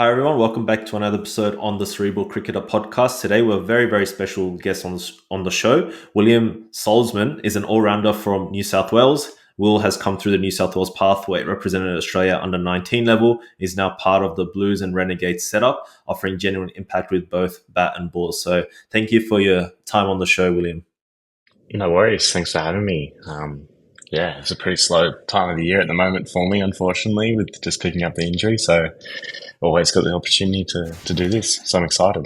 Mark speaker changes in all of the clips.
Speaker 1: Hi everyone, welcome back to another episode on the Cerebral Cricketer podcast. Today we're a very, very special guest on the show. William Salzmann is an all-rounder from New South Wales. Will has come through the New South Wales pathway, represented Australia under 19 level, is now part of the Blues and Renegades setup, offering genuine impact with both bat and ball. So thank you for your time on the show, William.
Speaker 2: No worries. Thanks for having me. Yeah, it's a pretty slow time of the year at the moment for me, unfortunately, with just picking up the injury. So always got the opportunity to do this. So I'm excited.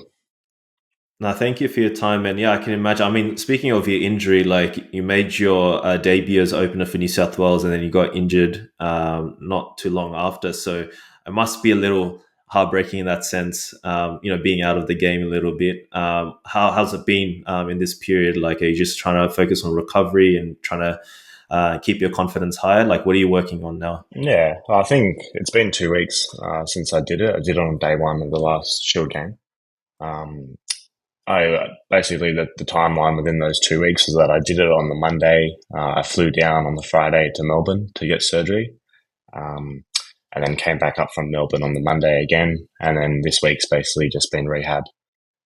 Speaker 1: No, thank you for your time, and yeah, I can imagine. I mean, speaking of your injury, like you made your debut as opener for New South Wales, and then you got injured not too long after. So it must be a little heartbreaking in that sense. Being out of the game a little bit. How's it been in this period? Like, are you just trying to focus on recovery and trying to keep your confidence higher? Like, what are you working on now?
Speaker 2: Yeah, I think it's been 2 weeks since I did it. I did it on day one of the last Shield game. Um, I basically the timeline within those 2 weeks is that I did it on the Monday. I flew down on the Friday to Melbourne to get surgery, um, and then came back up from Melbourne on the Monday again. And then this week's basically just been rehab.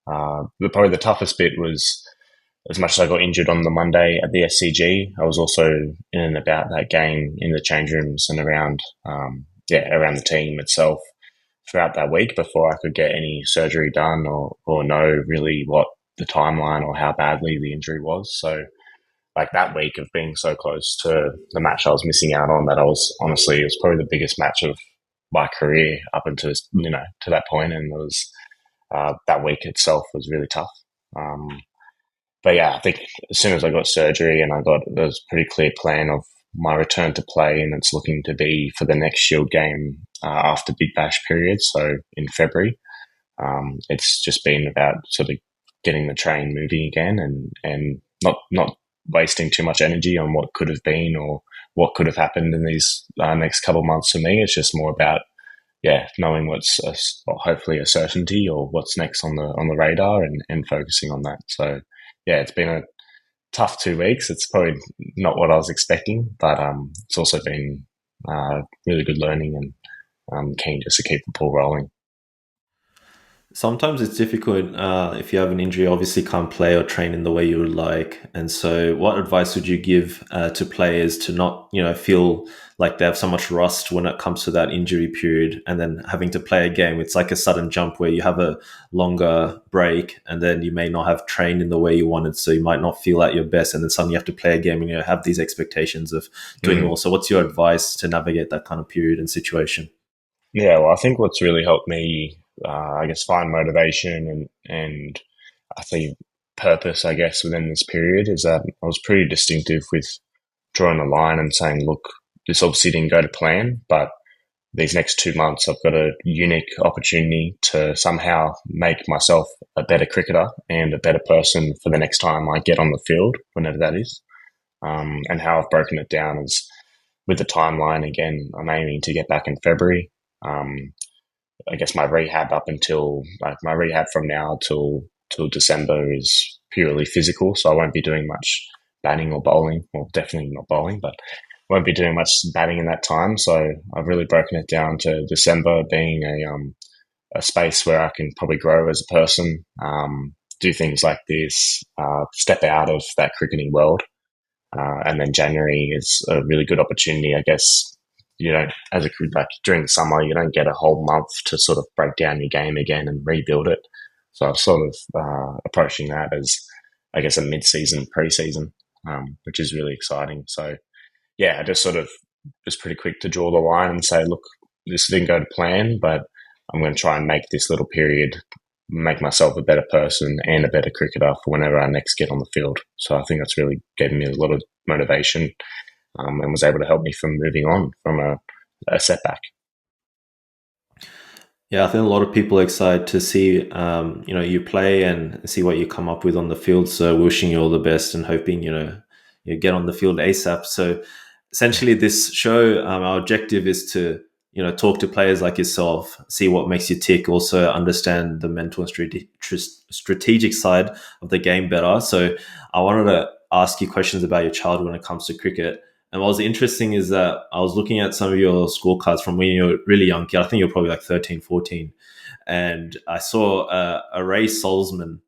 Speaker 2: Probably the toughest bit was as much as I got injured on the Monday at the SCG, I was also in and about that game in the change rooms and around, around the team itself throughout that week before I could get any surgery done or know really what the timeline or how badly the injury was. So like that week of being so close to the match I was missing out on, that I was honestly, it was probably the biggest match of my career up until, to that point. And it was, that week itself was really tough. But yeah, I think as soon as I got surgery and there was a pretty clear plan of my return to play, and it's looking to be for the next Shield game after Big Bash period, so in February. It's just been about sort of getting the train moving again and not wasting too much energy on what could have been or what could have happened in these next couple of months for me. It's just more about knowing what's hopefully a certainty or what's next on the radar and focusing on that. So yeah, it's been a tough 2 weeks. It's probably not what I was expecting, but it's also been really good learning, and I'm keen just to keep the ball rolling.
Speaker 1: Sometimes it's difficult if you have an injury, obviously can't play or train in the way you would like. And so what advice would you give to players to not, feel like they have so much rust when it comes to that injury period and then having to play a game? It's like a sudden jump where you have a longer break and then you may not have trained in the way you wanted. So you might not feel at your best and then suddenly you have to play a game and you have these expectations of doing well. So what's your advice to navigate that kind of period and situation?
Speaker 2: Yeah, well, I think what's really helped me, I guess, find motivation and I think purpose, I guess, within this period is that I was pretty distinctive with drawing a line and saying, look, this obviously didn't go to plan, but these next 2 months, I've got a unique opportunity to somehow make myself a better cricketer and a better person for the next time I get on the field, whenever that is. And how I've broken it down is with the timeline. Again, I'm aiming to get back in February. I guess my rehab my rehab from now till December is purely physical. So I won't be doing much batting or bowling. Well, definitely not bowling, but won't be doing much batting in that time. So I've really broken it down to December being a space where I can probably grow as a person, do things like this, step out of that cricketing world. And then January is a really good opportunity, I guess. You don't, like during the summer, you don't get a whole month to sort of break down your game again and rebuild it. So I'm sort of approaching that as, I guess, a mid-season, pre-season, which is really exciting. So yeah, I just sort of was pretty quick to draw the line and say, look, this didn't go to plan, but I'm going to try and make this little period, make myself a better person and a better cricketer for whenever I next get on the field. So I think that's really given me a lot of motivation, and was able to help me from moving on from a setback.
Speaker 1: Yeah, I think a lot of people are excited to see, you play and see what you come up with on the field. So wishing you all the best and hoping, you get on the field ASAP. So essentially this show, our objective is to, talk to players like yourself, see what makes you tick, also understand the mental and strategic side of the game better. So I wanted to ask you questions about your childhood when it comes to cricket. And what was interesting is that I was looking at some of your scorecards from when you were really young. I think you're probably like 13, 14, and I saw a Ray Salzman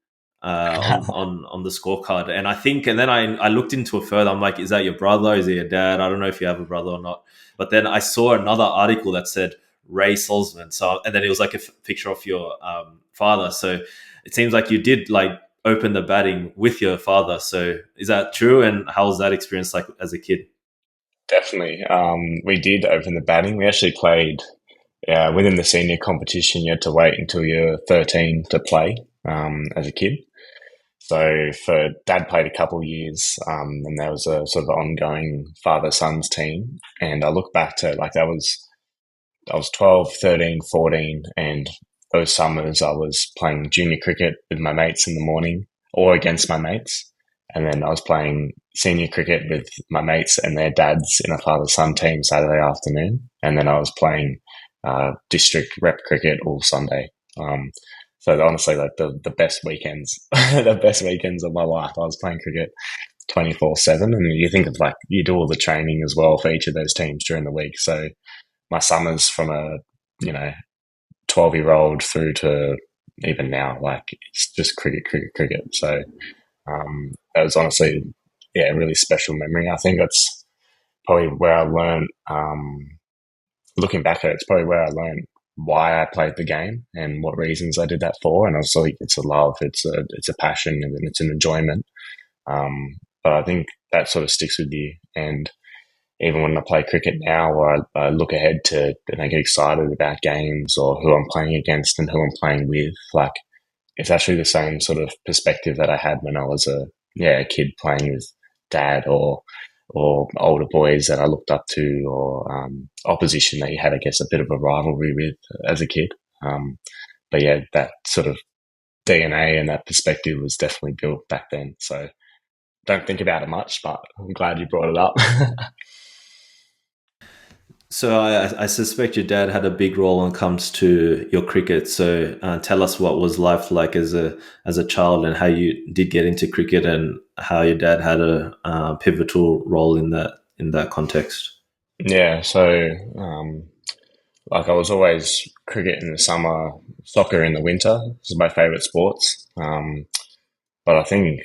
Speaker 1: on the scorecard, and I think, and then I looked into it further. I'm like, is that your brother? Is it your dad? I don't know if you have a brother or not. But then I saw another article that said Ray Salzman. So, and then it was like a picture of your father. So it seems like you did like open the batting with your father. So is that true? And how was that experience like as a kid?
Speaker 2: Definitely. We did open the batting. We actually played within the senior competition. You had to wait until you're 13 to play as a kid. So for Dad played a couple of years, and there was a sort of ongoing father-sons team. And I look back to like I was 12, 13, 14, and those summers I was playing junior cricket with my mates in the morning or against my mates. And then I was playing senior cricket with my mates and their dads in a father-son team Saturday afternoon. And then I was playing district rep cricket all Sunday. So honestly, like the best weekends, the best weekends of my life. I was playing cricket 24/7, and you think of like you do all the training as well for each of those teams during the week. So my summers from a 12-year-old through to even now, like it's just cricket, cricket, cricket. So that was honestly, yeah, a really special memory. I think that's probably where I learned. Looking back at it, it's probably where I learned why I played the game and what reasons I did that for. And also, it's a love, it's a passion, and it's an enjoyment. But I think that sort of sticks with you. And even when I play cricket now, or I look ahead to and I get excited about games or who I'm playing against and who I'm playing with, like it's actually the same sort of perspective that I had when I was a kid playing with dad or older boys that I looked up to, or opposition that you had, I guess, a bit of a rivalry with as a kid. But yeah, that sort of DNA and that perspective was definitely built back then. So don't think about it much, but I'm glad you brought it up.
Speaker 1: So I suspect your dad had a big role when it comes to your cricket. So tell us what was life like as a child, and how you did get into cricket, and how your dad had a pivotal role in that context.
Speaker 2: Yeah, so like I was always cricket in the summer, soccer in the winter. This is my favorite sports. But I think,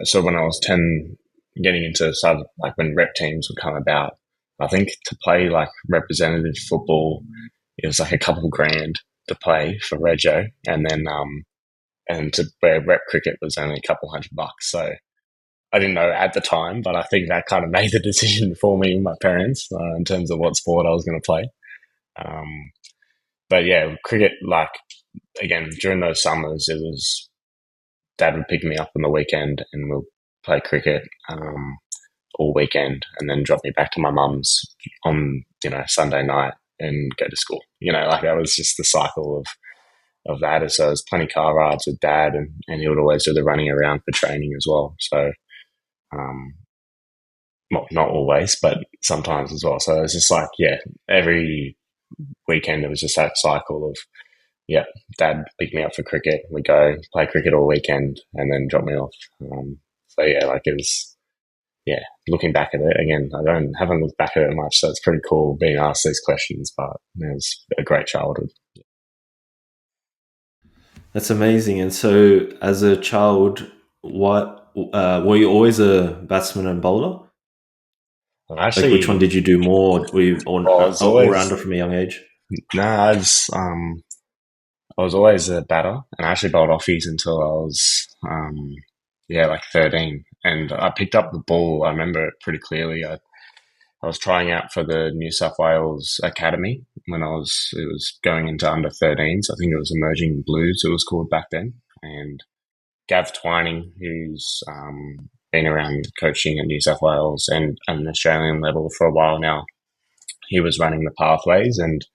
Speaker 2: so when I was 10, getting into sort of like when rep teams would come about, I think to play like representative football, it was like a couple grand to play for Rego. And then, and to where rep cricket was only a couple $100. So I didn't know at the time, but I think that kind of made the decision for me and my parents in terms of what sport I was going to play. Um, but yeah, cricket, like again, during those summers, it was dad would pick me up on the weekend and we'll play cricket all weekend, and then drop me back to my mum's on Sunday night and go to school. Like that was just the cycle of that. So there's plenty of car rides with dad, and he would always do the running around for training as well. So um, not always, but sometimes as well. So it's just like, yeah, every weekend there was just that cycle of, yeah, dad picked me up for cricket. We go play cricket all weekend and then drop me off. So yeah, like it was, yeah, looking back at it again, haven't looked back at it much. So it's pretty cool being asked these questions, but it was a great childhood.
Speaker 1: That's amazing. And so, as a child, what were you always a batsman and bowler?
Speaker 2: And
Speaker 1: Like, which one
Speaker 2: actually,
Speaker 1: did you do more? Were you
Speaker 2: I was
Speaker 1: all
Speaker 2: always,
Speaker 1: rounder from a young age?
Speaker 2: no, I was always a batter, and I actually bowled offies until I was, like 13. And I picked up the ball. I remember it pretty clearly. I was trying out for the New South Wales Academy when it was going into under 13s. I think it was Emerging Blues, it was called back then. And Gav Twining, who's been around coaching at New South Wales and an Australian level for a while now, he was running the pathways. And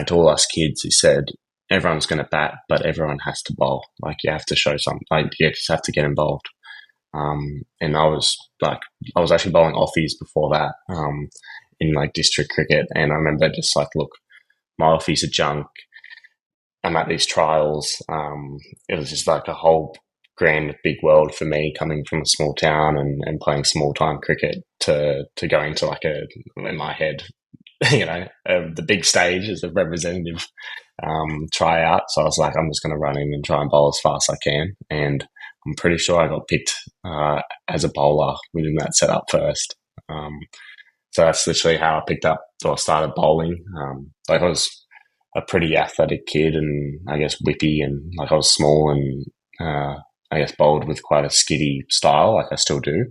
Speaker 2: to all us kids, he said, everyone's going to bat, but everyone has to bowl. Like you have to show something. Like you just have to get involved. And I was actually bowling offies before that in like district cricket. And I remember just like, look, my offies are junk. I'm at these trials. It was just like a whole grand big world for me coming from a small town and playing small time cricket to go into like a, in my head, the big stage as a representative tryout. So I was like, I'm just going to run in and try and bowl as fast as I can. And I'm pretty sure I got picked as a bowler within that setup first. So that's literally how I picked up or started bowling. Like I was a pretty athletic kid and I guess whippy, and like I was small and I guess bowled with quite a skiddy style, like I still do.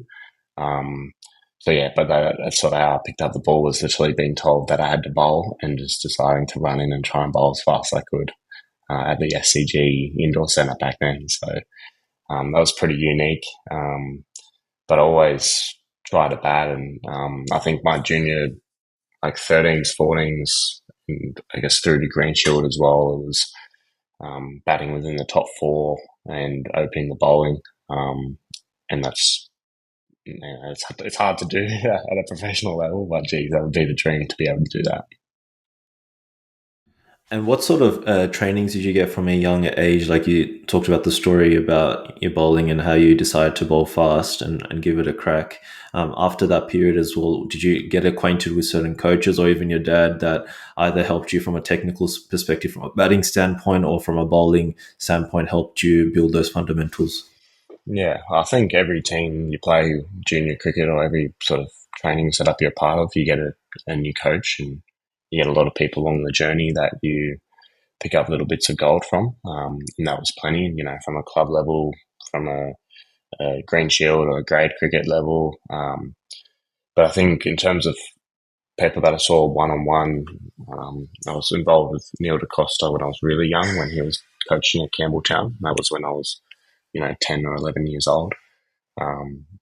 Speaker 2: Um, so yeah, but that's sort of how I picked up the ball, was literally being told that I had to bowl and just deciding to run in and try and bowl as fast as I could at the SCG indoor centre back then. So that was pretty unique. But I always tried to bat, and I think my junior, like 13s, 14s, and I guess through to Green Shield as well, it was batting within the top four and opening the bowling. And that's, it's hard to do at a professional level, but geez, that would be the dream to be able to do that.
Speaker 1: And what sort of trainings did you get from a younger age? Like you talked about the story about your bowling and how you decided to bowl fast and give it a crack. After that period as well, did you get acquainted with certain coaches or even your dad that either helped you from a technical perspective, from a batting standpoint, or from a bowling standpoint, helped you build those fundamentals?
Speaker 2: Yeah, I think every team you play junior cricket or every sort of training setup you're part of, you get a new coach, and you get a lot of people along the journey that you pick up little bits of gold from. And that was plenty, from a club level, from a Green Shield or a grade cricket level. But I think in terms of people that I saw one on one, I was involved with Neil DaCosta when I was really young, when he was coaching at Campbelltown. That was when I was, 10 or 11 years old.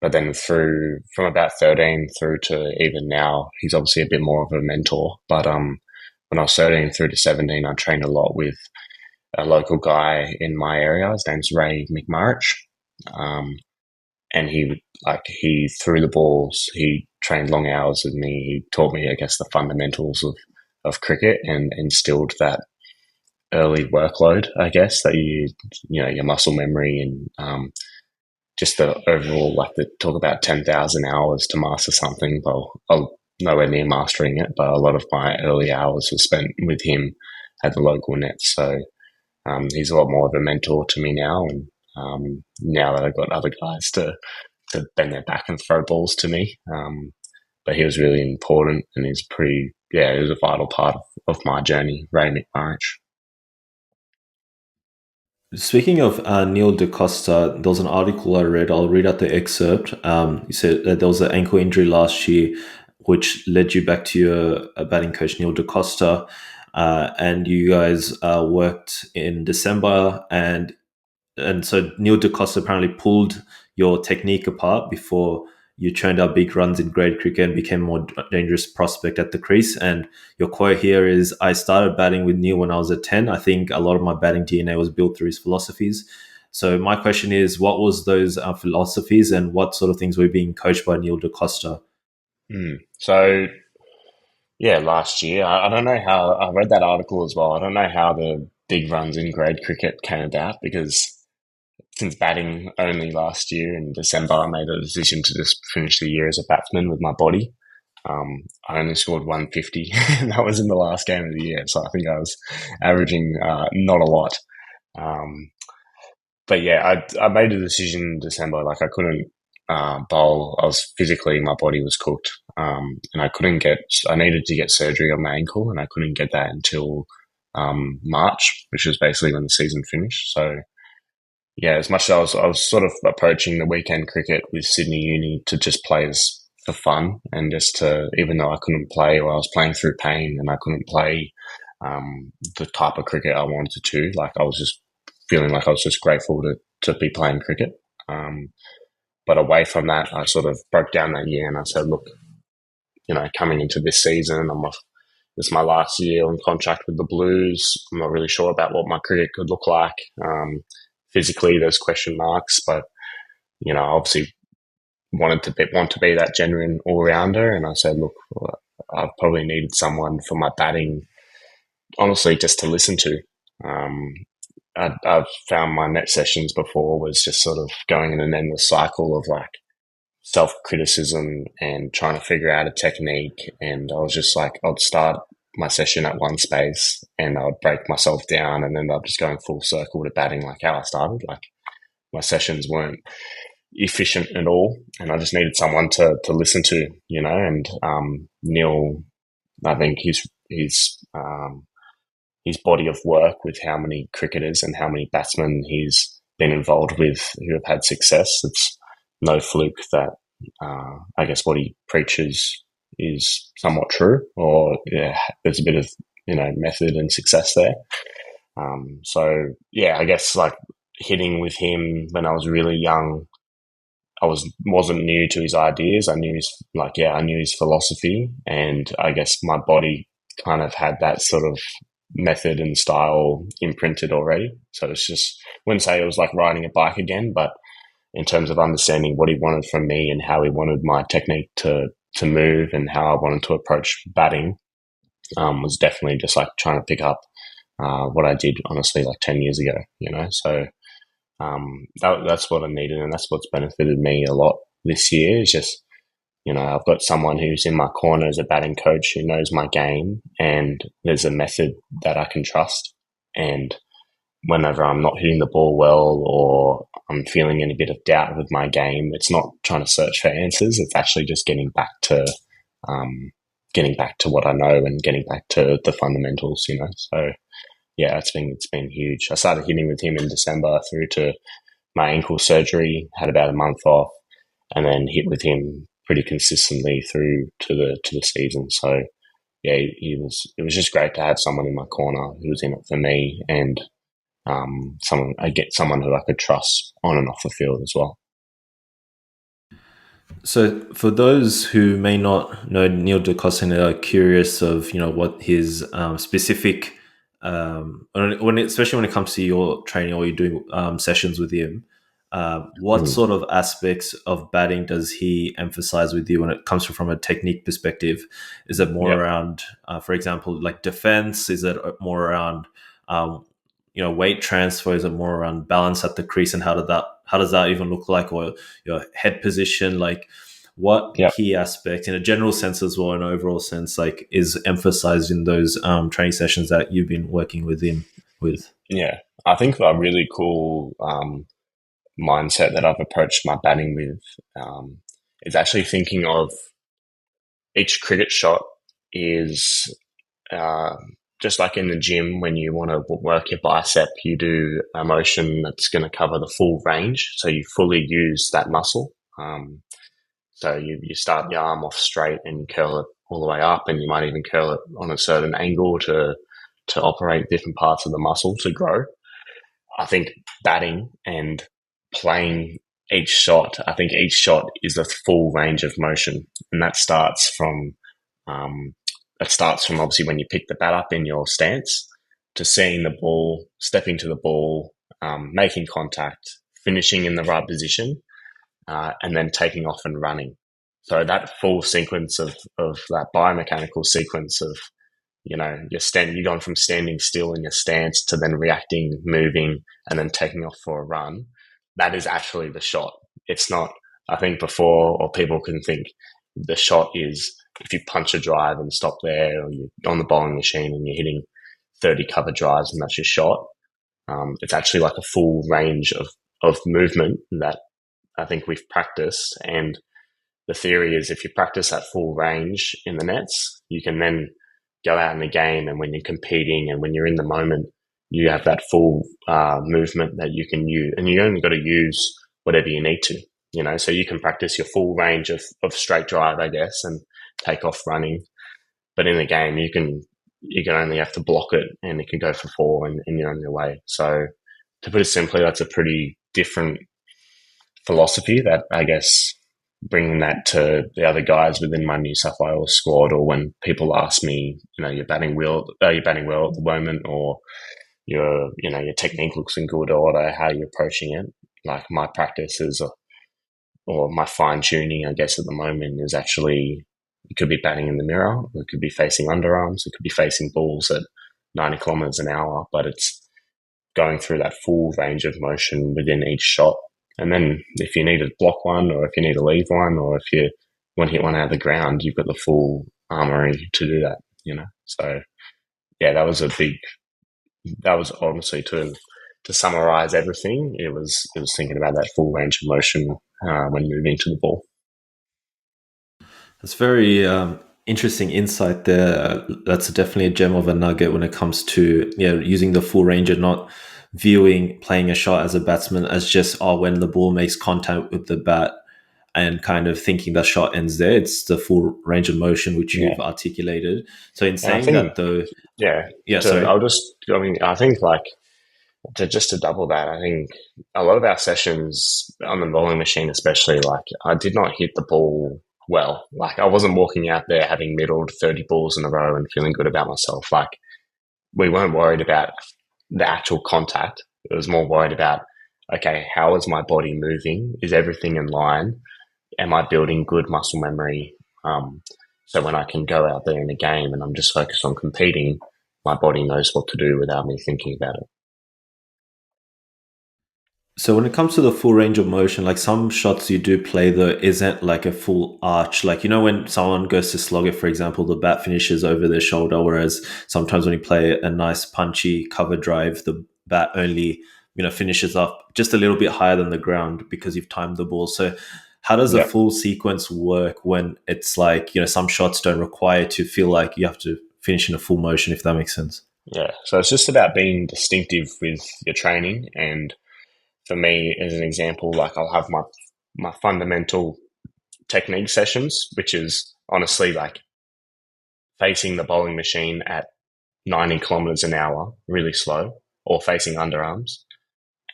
Speaker 2: But then from about 13 through to even now, he's obviously a bit more of a mentor. But when I was 13 through to 17, I trained a lot with a local guy in my area. His name's Ray McMurrich. Um, and he threw the balls. He trained long hours with me. He taught me, I guess, the fundamentals of cricket and instilled that early workload, I guess, that your muscle memory and just the overall, like the talk about 10,000 hours to master something. Well, I'm nowhere near mastering it, but a lot of my early hours were spent with him at the local net. So he's a lot more of a mentor to me now. And now that I've got other guys to bend their back and throw balls to me. But he was really important, and he was a vital part of my journey, Ray McMurrich.
Speaker 1: Speaking of Neil DaCosta, there was an article I read. I'll read out the excerpt. You said that there was an ankle injury last year, which led you back to your batting coach, Neil DaCosta. And you guys worked in December, and so Neil DaCosta apparently pulled your technique apart before you churned out big runs in grade cricket and became a more dangerous prospect at the crease. And your quote here is, I started batting with Neil when I was at 10. I think a lot of my batting DNA was built through his philosophies. So my question is, what was those philosophies, and what sort of things were being coached by Neil DaCosta?
Speaker 2: So, yeah, last year, I don't know how, I read that article as well. I don't know how the big runs in grade cricket came about, because since batting only last year in December, I made a decision to just finish the year as a batsman with my body. I only scored 150, and that was in the last game of the year. So I think I was averaging not a lot. Um, but yeah, I made a decision in December. Like I couldn't bowl. I was physically, my body was cooked, and I needed to get surgery on my ankle, and I couldn't get that until March, which was basically when the season finished. So yeah, as much as I was sort of approaching the weekend cricket with Sydney Uni to just play as for fun, and just to, even though I couldn't play, or I was playing through pain and I couldn't play the type of cricket I wanted to, like I was just feeling like I was just grateful to be playing cricket. Um, but away from that, I sort of broke down that year and I said, look, coming into this season, this is my last year on contract with the Blues. I'm not really sure about what my cricket could look like. Physically, there's question marks, but obviously want to be that genuine all rounder. And I said, look, I've probably needed someone for my batting, honestly, just to listen to. Um, I've found my net sessions before was just sort of going in an endless cycle of like self criticism and trying to figure out a technique. And I was just like, I'd start my session at one space and I'd break myself down and then I'd just going full circle to batting like how I started. Like my sessions weren't efficient at all, and I just needed someone to listen to, you know. And Neil, I think his body of work with how many cricketers and how many batsmen he's been involved with who have had success. It's no fluke that I guess what he preaches is somewhat true, or yeah, there's a bit of method and success there. So yeah, I guess like hitting with him when I was really young, wasn't new to his ideas. I knew I knew his philosophy, and I guess my body kind of had that sort of method and style imprinted already. So it's just, wouldn't say it was like riding a bike again, but in terms of understanding what he wanted from me and how he wanted my technique to move and how I wanted to approach batting, was definitely just like trying to pick up what I did honestly like 10 years ago, you know. So that's what I needed, and that's what's benefited me a lot this year. Is just, I've got someone who's in my corner as a batting coach who knows my game, and there's a method that I can trust. And whenever I'm not hitting the ball well or I'm feeling any bit of doubt with my game, it's not trying to search for answers. It's actually just getting back to what I know and getting back to the fundamentals, you know. So yeah, it's been huge. I started hitting with him in December through to my ankle surgery, had about a month off, and then hit with him pretty consistently through to the season. So yeah, it was just great to have someone in my corner who was in it for me, and someone who I could trust on and off the field as well.
Speaker 1: So, for those who may not know Neil DeCosta and are curious of what his specific, especially when it comes to your training or you're doing sessions with him, what
Speaker 2: Mm.
Speaker 1: sort of aspects of batting does he emphasize with you when it comes from a technique perspective? Is it more
Speaker 2: Yep.
Speaker 1: around, for example, like defense? Is it more around weight transfer? Is it more around balance at the crease, and how does that even look like, or your head position? Like, what
Speaker 2: Yep.
Speaker 1: key aspect in a general sense as well, an overall sense, like, is emphasized in those training sessions that you've been working with him with?
Speaker 2: Yeah. I think a really cool mindset that I've approached my batting with is actually thinking of each cricket shot is uh, just like in the gym when you want to work your bicep, you do a motion that's going to cover the full range, so you fully use that muscle. So you start your arm off straight and you curl it all the way up, and you might even curl it on a certain angle to operate different parts of the muscle to grow. I think batting and playing each shot, I think each shot is a full range of motion, and um, that starts from obviously when you pick the bat up in your stance to seeing the ball, stepping to the ball, making contact, finishing in the right position, and then taking off and running. So that full sequence of that biomechanical sequence of, you're going from standing still in your stance to then reacting, moving, and then taking off for a run. That is actually the shot. It's not, I think before, or people can think the shot is if you punch a drive and stop there, or you're on the bowling machine and you're hitting 30 cover drives and that's your shot. It's actually like a full range of movement that I think we've practiced. And the theory is if you practice that full range in the nets, you can then go out in the game, and when you're competing and when you're in the moment, you have that full movement that you can use, and you only got to use whatever you need to, so you can practice your full range of straight drive, I guess, and take off running. But in the game, you can only have to block it, and it can go for four, and you're on your way. So to put it simply, that's a pretty different philosophy that I guess bringing that to the other guys within my New South Wales squad, or when people ask me, you're batting well at the moment, or your technique looks in good order, how are you approaching it? Like my practice is, or my fine tuning, I guess, at the moment is actually, it could be batting in the mirror, it could be facing underarms, it could be facing balls at 90 kilometers an hour, but it's going through that full range of motion within each shot. And then if you need to block one, or if you need to leave one, or if you want to hit one out of the ground, you've got the full armory to do that, So yeah, that was honestly to summarize everything. It was thinking about that full range of motion when moving to the ball.
Speaker 1: That's very interesting insight there. That's definitely a gem of a nugget when it comes to using the full range and not viewing playing a shot as a batsman as just when the ball makes contact with the bat and kind of thinking that shot ends there. It's the full range of motion which
Speaker 2: Yeah,
Speaker 1: you've articulated. So in
Speaker 2: and I
Speaker 1: saying
Speaker 2: think
Speaker 1: that though,
Speaker 2: yeah.
Speaker 1: yeah, sorry.
Speaker 2: I think like to double that, I think a lot of our sessions on the bowling machine, especially, like I did not hit the ball well. Like I wasn't walking out there having middled 30 balls in a row and feeling good about myself. Like we weren't worried about the actual contact. It was more worried about, okay, how is my body moving? Is everything in line? Am I building good muscle memory? So when I can go out there in a game and I'm just focused on competing, my body knows what to do without me thinking about it.
Speaker 1: So when it comes to the full range of motion, like some shots you do play though isn't like a full arch. Like when someone goes to slog it, for example, the bat finishes over their shoulder, whereas sometimes when you play a nice punchy cover drive, the bat only finishes up just a little bit higher than the ground because you've timed the ball. So how does a
Speaker 2: Yeah.
Speaker 1: full sequence work when it's like some shots don't require to feel like you have to finish in a full motion, if that makes sense?
Speaker 2: Yeah. So it's just about being distinctive with your training. And for me, as an example, like I'll have my fundamental technique sessions, which is honestly like facing the bowling machine at 90 kilometers an hour, really slow, or facing underarms.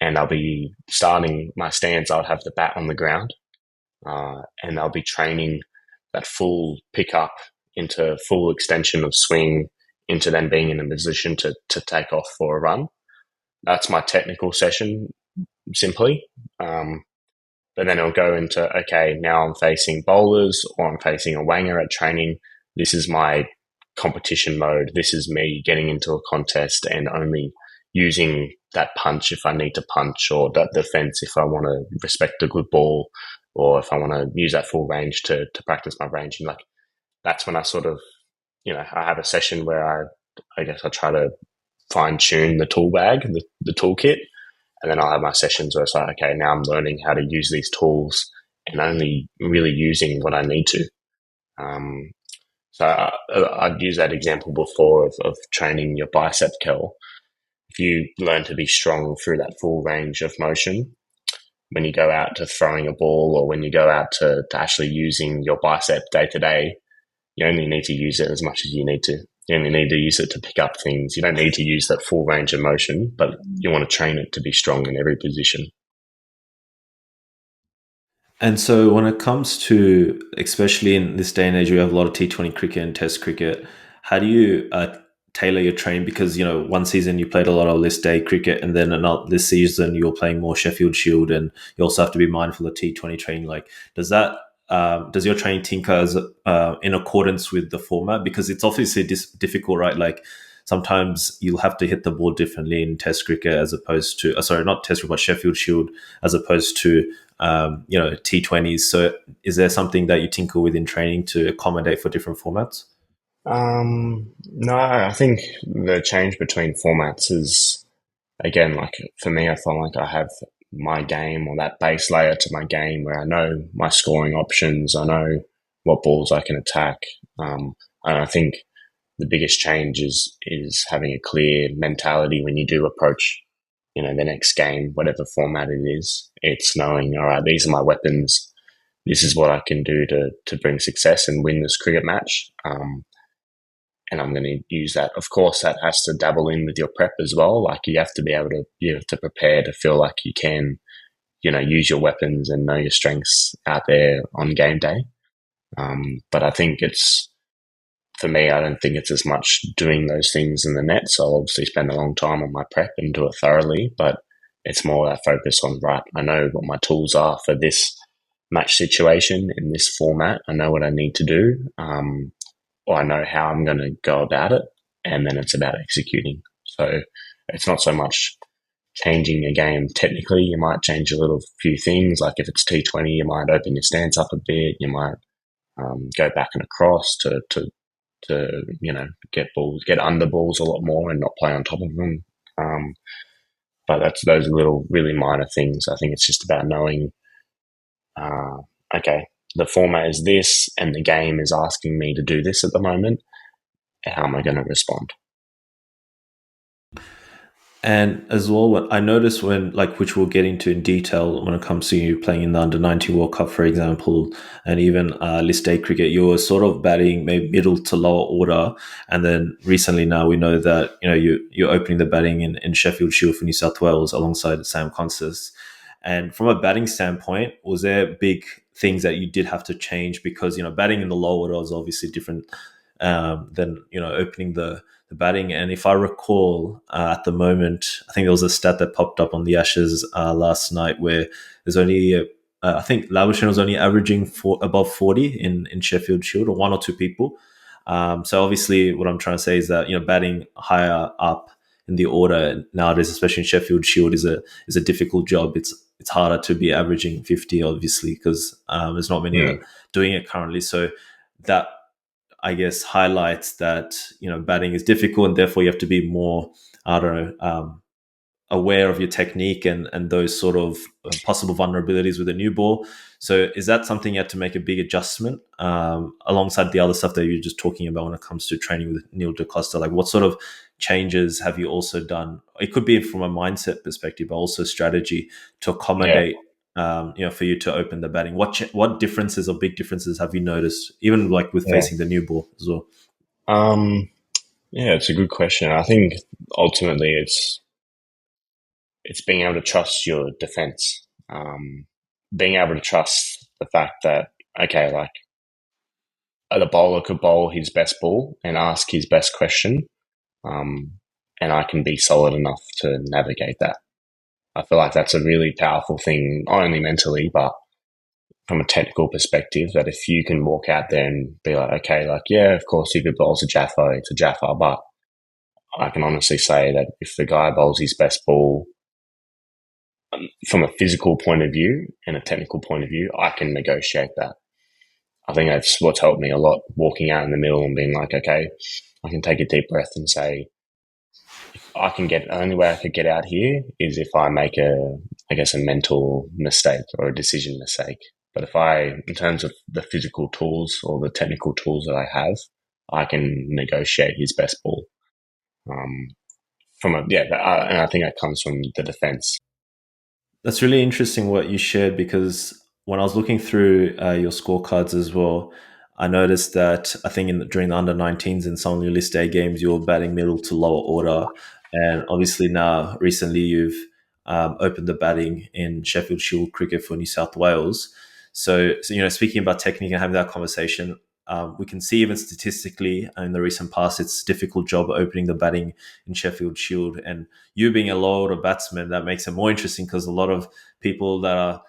Speaker 2: And I'll be starting my stance. I'll have the bat on the ground, and I'll be training that full pickup into full extension of swing into then being in a position to take off for a run. That's my technical session, simply. But then it'll go into, okay, now I'm facing bowlers or I'm facing a wanger at training. This is my competition mode. This is me getting into a contest and only using that punch if I need to punch, or that defense if I want to respect a good ball, or if I want to use that full range to practice my range. And like, that's when I sort of, I have a session where I guess I try to fine tune the tool bag, the toolkit. And then I'll have my sessions where it's like, okay, now I'm learning how to use these tools and only really using what I need to. Um, so I'd use that example before of training your bicep curl. If you learn to be strong through that full range of motion, when you go out to throwing a ball, or when you go out to actually using your bicep day to day, you only need to use it as much as you need to. You only need to use it to pick up things. You don't need to use that full range of motion, but you want to train it to be strong in every position.
Speaker 1: And so when it comes to, especially in this day and age, we have a lot of T20 cricket and Test cricket. How do you tailor your training? Because one season you played a lot of list day cricket, and then another this season you're playing more Sheffield Shield, and you also have to be mindful of T20 training. Like, does your training tinker as in accordance with the format? Because it's obviously difficult, right? Like sometimes you'll have to hit the ball differently in Test cricket as opposed to sorry, not Test cricket, but Sheffield Shield as opposed to T20s. So is there something that you tinker with in training to accommodate for different formats?
Speaker 2: No, I think the change between formats is, again, like for me, I feel like I have my game, or that base layer to my game, where I know my scoring options, I know what balls I can attack. And I think the biggest change is having a clear mentality when you do approach, the next game, whatever format it is. It's knowing, all right, these are my weapons. This is what I can do to bring success and win this cricket match. And I'm going to use that. Of course, that has to dabble in with your prep as well. Like you have to prepare to feel like you can, use your weapons and know your strengths out there on game day. But I think for me, I don't think it's as much doing those things in the net. So I'll obviously spend a long time on my prep and do it thoroughly, but it's more that focus on, right, I know what my tools are for this match situation in this format. I know what I need to do. Or I know how I'm going to go about it, and then it's about executing. So it's not so much changing a game technically. You might change a little few things. Like if it's T20, you might open your stance up a bit. You might go back and across to get balls, get under balls a lot more and not play on top of them. But that's those little really minor things. I think it's just about knowing, uh, okay, the format is this, and the game is asking me to do this at the moment. How am I going to respond?
Speaker 1: And as well, what I noticed when, like, which we'll get into in detail when it comes to you playing in the under-19 World Cup, for example, and even list A cricket, you were sort of batting maybe middle to lower order. And then recently now we know that, you're opening the batting in Sheffield Shield for New South Wales alongside Sam Konstas. And from a batting standpoint, was there big things that you did have to change? Because, batting in the lower order is obviously different than, opening the batting. And if I recall, at the moment, I think there was a stat that popped up on the Ashes last night where there's only, I think Labuschagne was only averaging above 40 in Sheffield Shield, or one or two people. So obviously, what I'm trying to say is that batting higher up in the order nowadays, especially in Sheffield Shield, is a difficult job. It's harder to be averaging 50, obviously, because there's not many
Speaker 2: Mm,
Speaker 1: doing it currently. So that, I guess, highlights that batting is difficult, and therefore you have to be more, I don't know, aware of your technique and those sort of possible vulnerabilities with a new ball. So is that something you had to make a big adjustment alongside the other stuff that you're just talking about when it comes to training with Neil DaCosta? Like, what sort of changes have you also done? It could be from a mindset perspective, but also strategy to
Speaker 2: yeah.
Speaker 1: accommodate. For you to open the batting, what differences or big differences have you noticed, even like with
Speaker 2: Yeah.
Speaker 1: facing the new ball as well?
Speaker 2: Um, yeah, it's a good question. I think ultimately it's being able to trust your defense. Being able to trust the fact that, okay, like the bowler could bowl his best ball and ask his best question, um, and I can be solid enough to navigate that. I feel like that's a really powerful thing, not only mentally, but from a technical perspective, that if you can walk out there and be like, okay, like, yeah, of course, if it bowls a Jaffa, it's a Jaffa, but I can honestly say that if the guy bowls his best ball from a physical point of view and a technical point of view, I can negotiate that. I think that's what's helped me a lot, walking out in the middle and being like, okay, I can take a deep breath and say, I can get, the only way I could get out here is if I make I guess, a mental mistake or a decision mistake. But if in terms of the physical tools or the technical tools that I have, I can negotiate his best ball. Um, and I think that comes from the defense.
Speaker 1: That's really interesting what you shared, because when I was looking through your scorecards as well, I noticed that I think during the under-19s in some of your list A games, you were batting middle to lower order. And obviously now, recently, you've opened the batting in Sheffield Shield cricket for New South Wales. So speaking about technique and having that conversation, we can see even statistically in the recent past, it's a difficult job opening the batting in Sheffield Shield. And you being a lower order batsman, that makes it more interesting, because a lot of people that are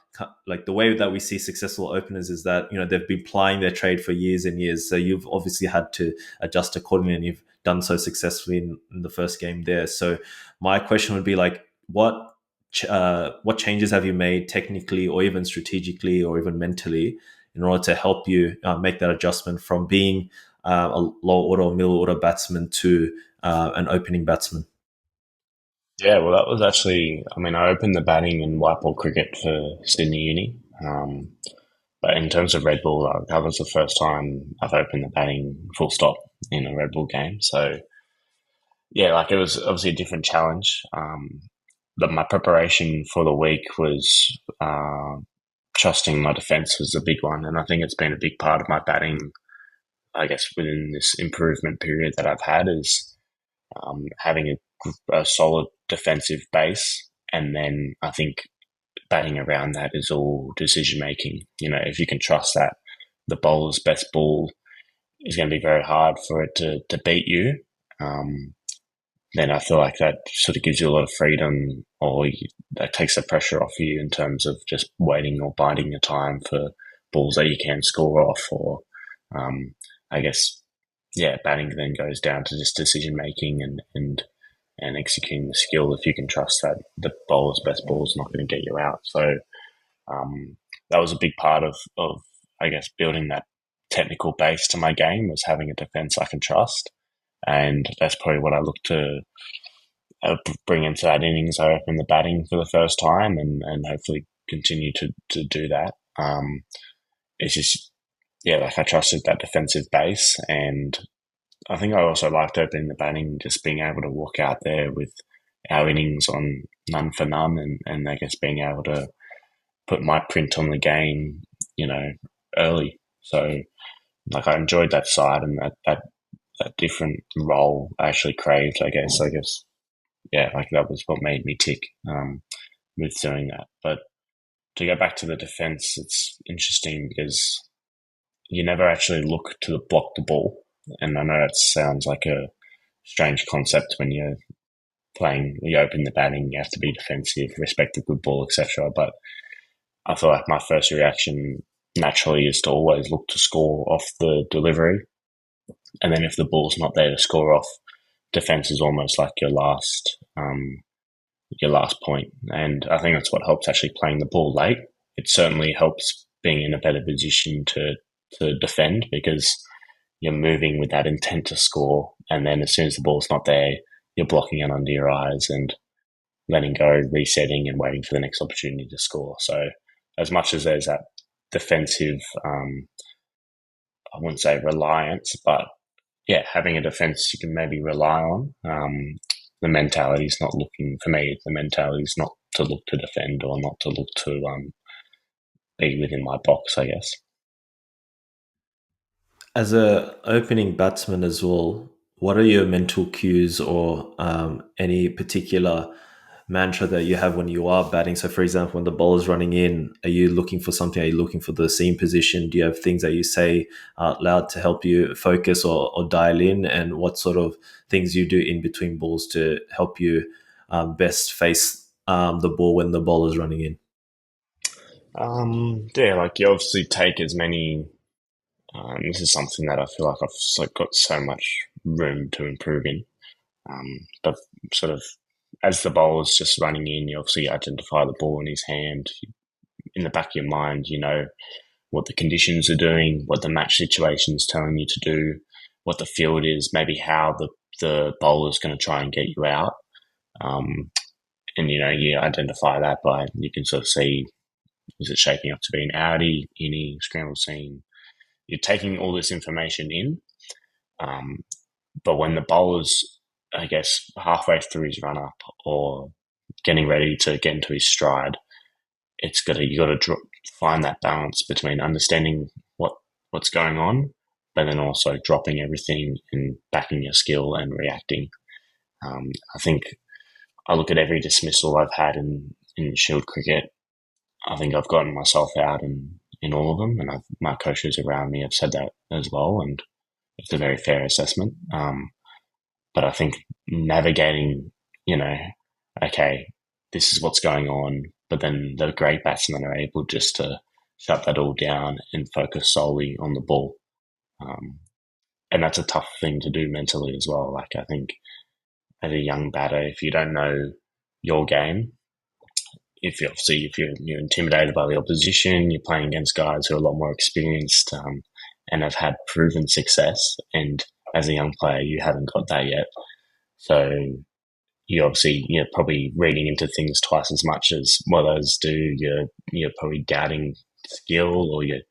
Speaker 1: like, the way that we see successful openers is that they've been plying their trade for years and years. So you've obviously had to adjust accordingly, and you've done so successfully in the first game there. So my question would be like, what changes have you made technically, or even strategically, or even mentally, in order to help you make that adjustment from being a low order or middle order batsman to an opening batsman?
Speaker 2: Yeah, well, that was actually, I mean, I opened the batting in white ball cricket for Sydney Uni. But in terms of red ball, that was the first time I've opened the batting full stop in a red ball game. So, yeah, like it was obviously a different challenge. My preparation for the week was trusting my defense was a big one. And I think it's been a big part of my batting, I guess, within this improvement period that I've had, is having a solid defensive base. And then I think batting around that is all decision making. If you can trust that the bowler's best ball is going to be very hard for it to beat you, um, then I feel like that sort of gives you a lot of freedom, or that takes the pressure off you in terms of just waiting or biding your time for balls that you can score off. Or I guess, yeah, batting then goes down to just decision making and executing the skill if you can trust that the bowler's best ball is not going to get you out. So that was a big part of I guess building that technical base to my game, was having a defense I can trust, and that's probably what I look to bring into that innings. I open the batting for the first time, and hopefully continue to do that. It's just, yeah, like I trusted that defensive base, and I think I also liked opening the batting, just being able to walk out there with our innings on none for none, and I guess being able to put my print on the game, early. So like I enjoyed that side, and that different role I actually craved, I guess. Yeah, like that was what made me tick with doing that. But to go back to the defense, it's interesting because you never actually look to block the ball. And I know that sounds like a strange concept when you're playing, you open the batting, you have to be defensive, respect the good ball, etc. But I feel like my first reaction naturally is to always look to score off the delivery. And then if the ball's not there to score off, defense is almost like your last point. And I think that's what helps actually playing the ball late. It certainly helps being in a better position to defend, because you're moving with that intent to score. And then as soon as the ball's not there, you're blocking it under your eyes and letting go, resetting, and waiting for the next opportunity to score. So as much as there's that defensive, I wouldn't say reliance, but yeah, having a defense you can maybe rely on. The mentality is not looking, for me, the mentality is not to look to defend, or not to look to be within my box, I guess.
Speaker 1: As a opening batsman as well, what are your mental cues, or any particular mantra that you have when you are batting? So, for example, when the ball is running in, are you looking for something? Are you looking for the seam position? Do you have things that you say out loud to help you focus or dial in? And what sort of things you do in between balls to help you best face the ball when the ball is running in?
Speaker 2: Yeah, like you obviously take as many. This is something that I feel like got so much room to improve in. But sort of as the bowler's just running in, you obviously identify the ball in his hand. In the back of your mind, you know what the conditions are doing, what the match situation is telling you to do, what the field is, maybe how the bowler's going to try and get you out. And you identify that by, you can sort of see, is it shaping up to be an outie, innie, scramble seam? You're taking all this information in, but when the bowler's, I guess, halfway through his run up or getting ready to get into his stride, you got to find that balance between understanding what's going on, but then also dropping everything and backing your skill and reacting. I think I look at every dismissal I've had in Shield cricket. I think I've gotten myself out in all of them, and my coaches around me have said that as well, and it's a very fair assessment. But I think navigating, okay, this is what's going on, but then the great batsmen are able just to shut that all down and focus solely on the ball. And that's a tough thing to do mentally as well. Like, I think as a young batter, if you don't know your game, if you're intimidated by the opposition, you're playing against guys who are a lot more experienced and have had proven success. And as a young player, you haven't got that yet. So you're probably reading into things twice as much as what others do. You're probably doubting skill, or you're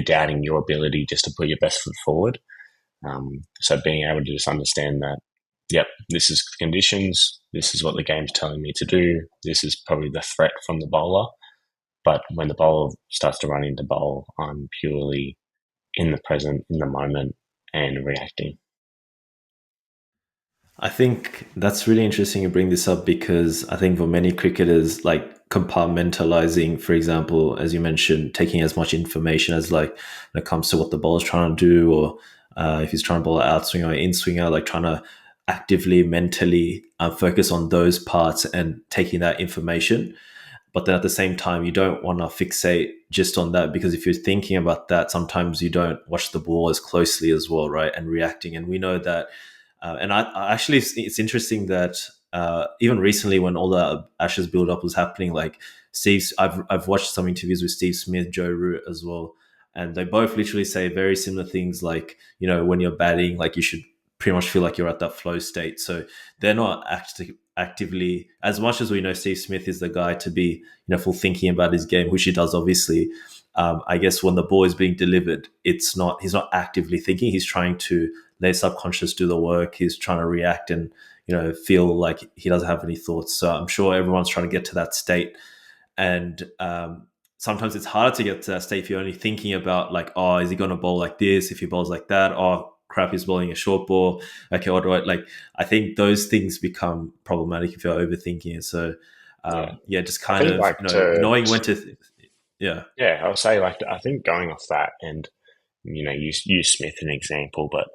Speaker 2: doubting your ability just to put your best foot forward. So being able to just understand that, yep, this is the conditions, this is what the game's telling me to do, this is probably the threat from the bowler. But when the bowler starts to run into bowl, I'm purely in the present, in the moment, and reacting.
Speaker 1: I think that's really interesting you bring this up, because I think for many cricketers, like compartmentalizing, for example, as you mentioned, taking as much information as, like, when it comes to what the bowler's trying to do, or if he's trying to bowl an outswinger or in swinger, like trying to actively, mentally focus on those parts and taking that information. But then at the same time, you don't want to fixate just on that, because if you're thinking about that, sometimes you don't watch the ball as closely as well, right? And reacting. And we know that, and I actually, it's interesting that even recently when all the Ashes build up was happening, like I've watched some interviews with Steve Smith, Joe Root as well, and they both literally say very similar things. Like, when you're batting, like you should pretty much feel like you're at that flow state. So they're not actively, as much as we know Steve Smith is the guy to be, full thinking about his game, which he does obviously. I guess when the ball is being delivered, he's not actively thinking. He's trying to let his subconscious do the work. He's trying to react and feel like he doesn't have any thoughts. So I'm sure everyone's trying to get to that state, and sometimes it's harder to get to that state if you're only thinking about like, oh, is he going to bowl like this? If he bowls like that, oh crap, he's bowling a short ball. Okay, what do I like? I think those things become problematic if you're overthinking it. So
Speaker 2: Yeah.
Speaker 1: yeah, just
Speaker 2: I
Speaker 1: kind
Speaker 2: think
Speaker 1: of
Speaker 2: like to
Speaker 1: knowing when to, yeah.
Speaker 2: yeah, I'll say like I think going off that and use Smith an example, but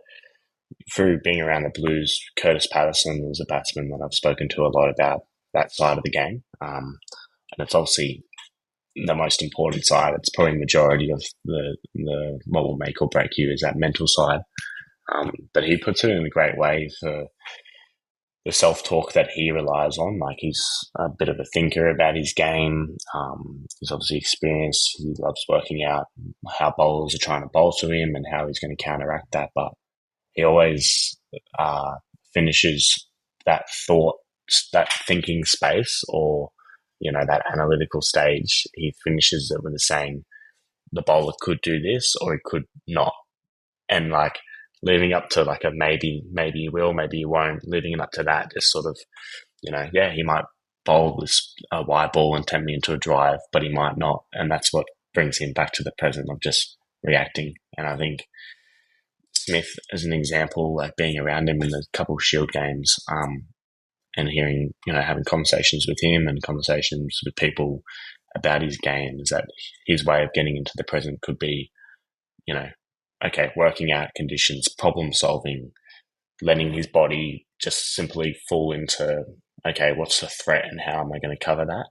Speaker 2: through being around the Blues, Curtis Patterson is a batsman that I've spoken to a lot about that side of the game, and it's obviously the most important side. It's probably majority of the what will make or break you is that mental side. But he puts it in a great way for the self talk that he relies on. Like he's a bit of a thinker about his game. He's obviously experienced. He loves working out how bowlers are trying to bowl to him and how he's going to counteract that. But he always finishes that thought, that thinking space, or that analytical stage. He finishes it with a saying, "The bowler could do this, or he could not," and like leading up to like a maybe you will, maybe you won't. Leading up to that, just sort of, yeah, he might bowl this wide ball and tempt me into a drive, but he might not, and that's what brings him back to the present of just reacting. And I think Smith, as an example, like being around him in the couple Shield games, and hearing, having conversations with him and conversations with people about his game, is that his way of getting into the present could be, okay, working out conditions, problem solving, letting his body just simply fall into, okay, what's the threat and how am I going to cover that?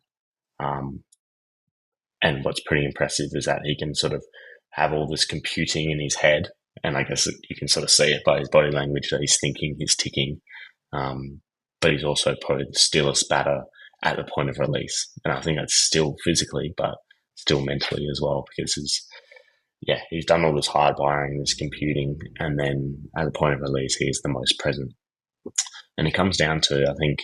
Speaker 2: And what's pretty impressive is that he can sort of have all this computing in his head. And I guess you can sort of see it by his body language that he's thinking, he's ticking. But he's also probably the stillest batter at the point of release. And I think that's still physically, but still mentally as well, because he's done all this hard wiring, this computing, and then at the point of release, he is the most present. And it comes down to, I think,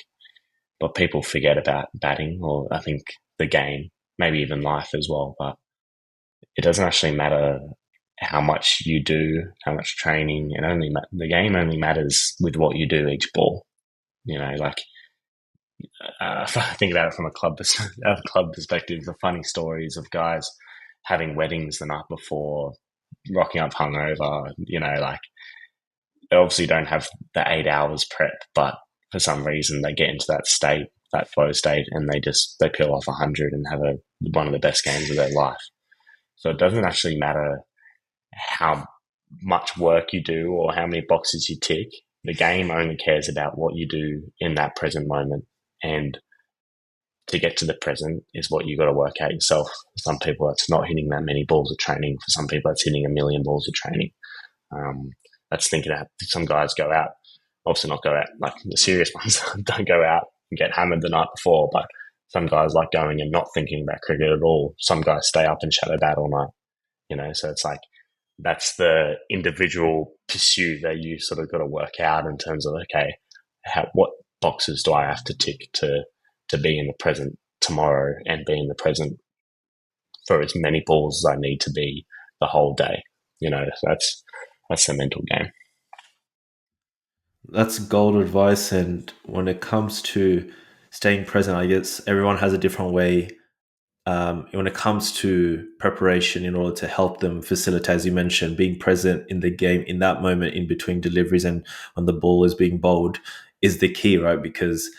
Speaker 2: what people forget about batting, or I think the game, maybe even life as well, but it doesn't actually matter how much you do, how much training. The game only matters with what you do each ball. Like if I think about it from a club perspective, the funny stories of guys having weddings the night before, rocking up hungover. Like they obviously don't have the 8 hours prep, but for some reason they get into that state, that flow state, and they peel off 100 and have one of the best games of their life. So it doesn't actually matter how much work you do or how many boxes you tick. The game only cares about what you do in that present moment. And to get to the present is what you got to work out yourself. For some people, it's not hitting that many balls of training. For some people, it's hitting 1 million balls of training. That's thinking that some guys go out, obviously not go out, like the serious ones don't go out and get hammered the night before, but some guys like going and not thinking about cricket at all. Some guys stay up and shadow bat all night, so it's like, that's the individual pursuit that you sort of got to work out in terms of, okay, what boxes do I have to tick to be in the present tomorrow and be in the present for as many balls as I need to be the whole day. So that's the mental game.
Speaker 1: That's gold advice. And when it comes to staying present, I guess everyone has a different way when it comes to preparation in order to help them facilitate, as you mentioned, being present in the game in that moment in between deliveries and when the ball is being bowled is the key, right? Because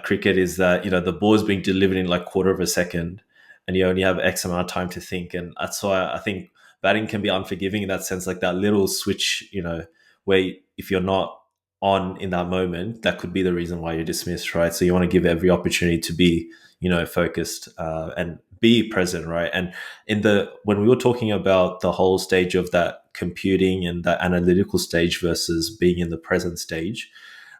Speaker 1: cricket is that, the ball is being delivered in like quarter of a second and you only have X amount of time to think. And that's why I think batting can be unforgiving in that sense, like that little switch, where if you're not on in that moment, that could be the reason why you're dismissed, right? So you want to give every opportunity to be, focused and be present, right? And when we were talking about the whole stage of that computing and that analytical stage versus being in the present stage,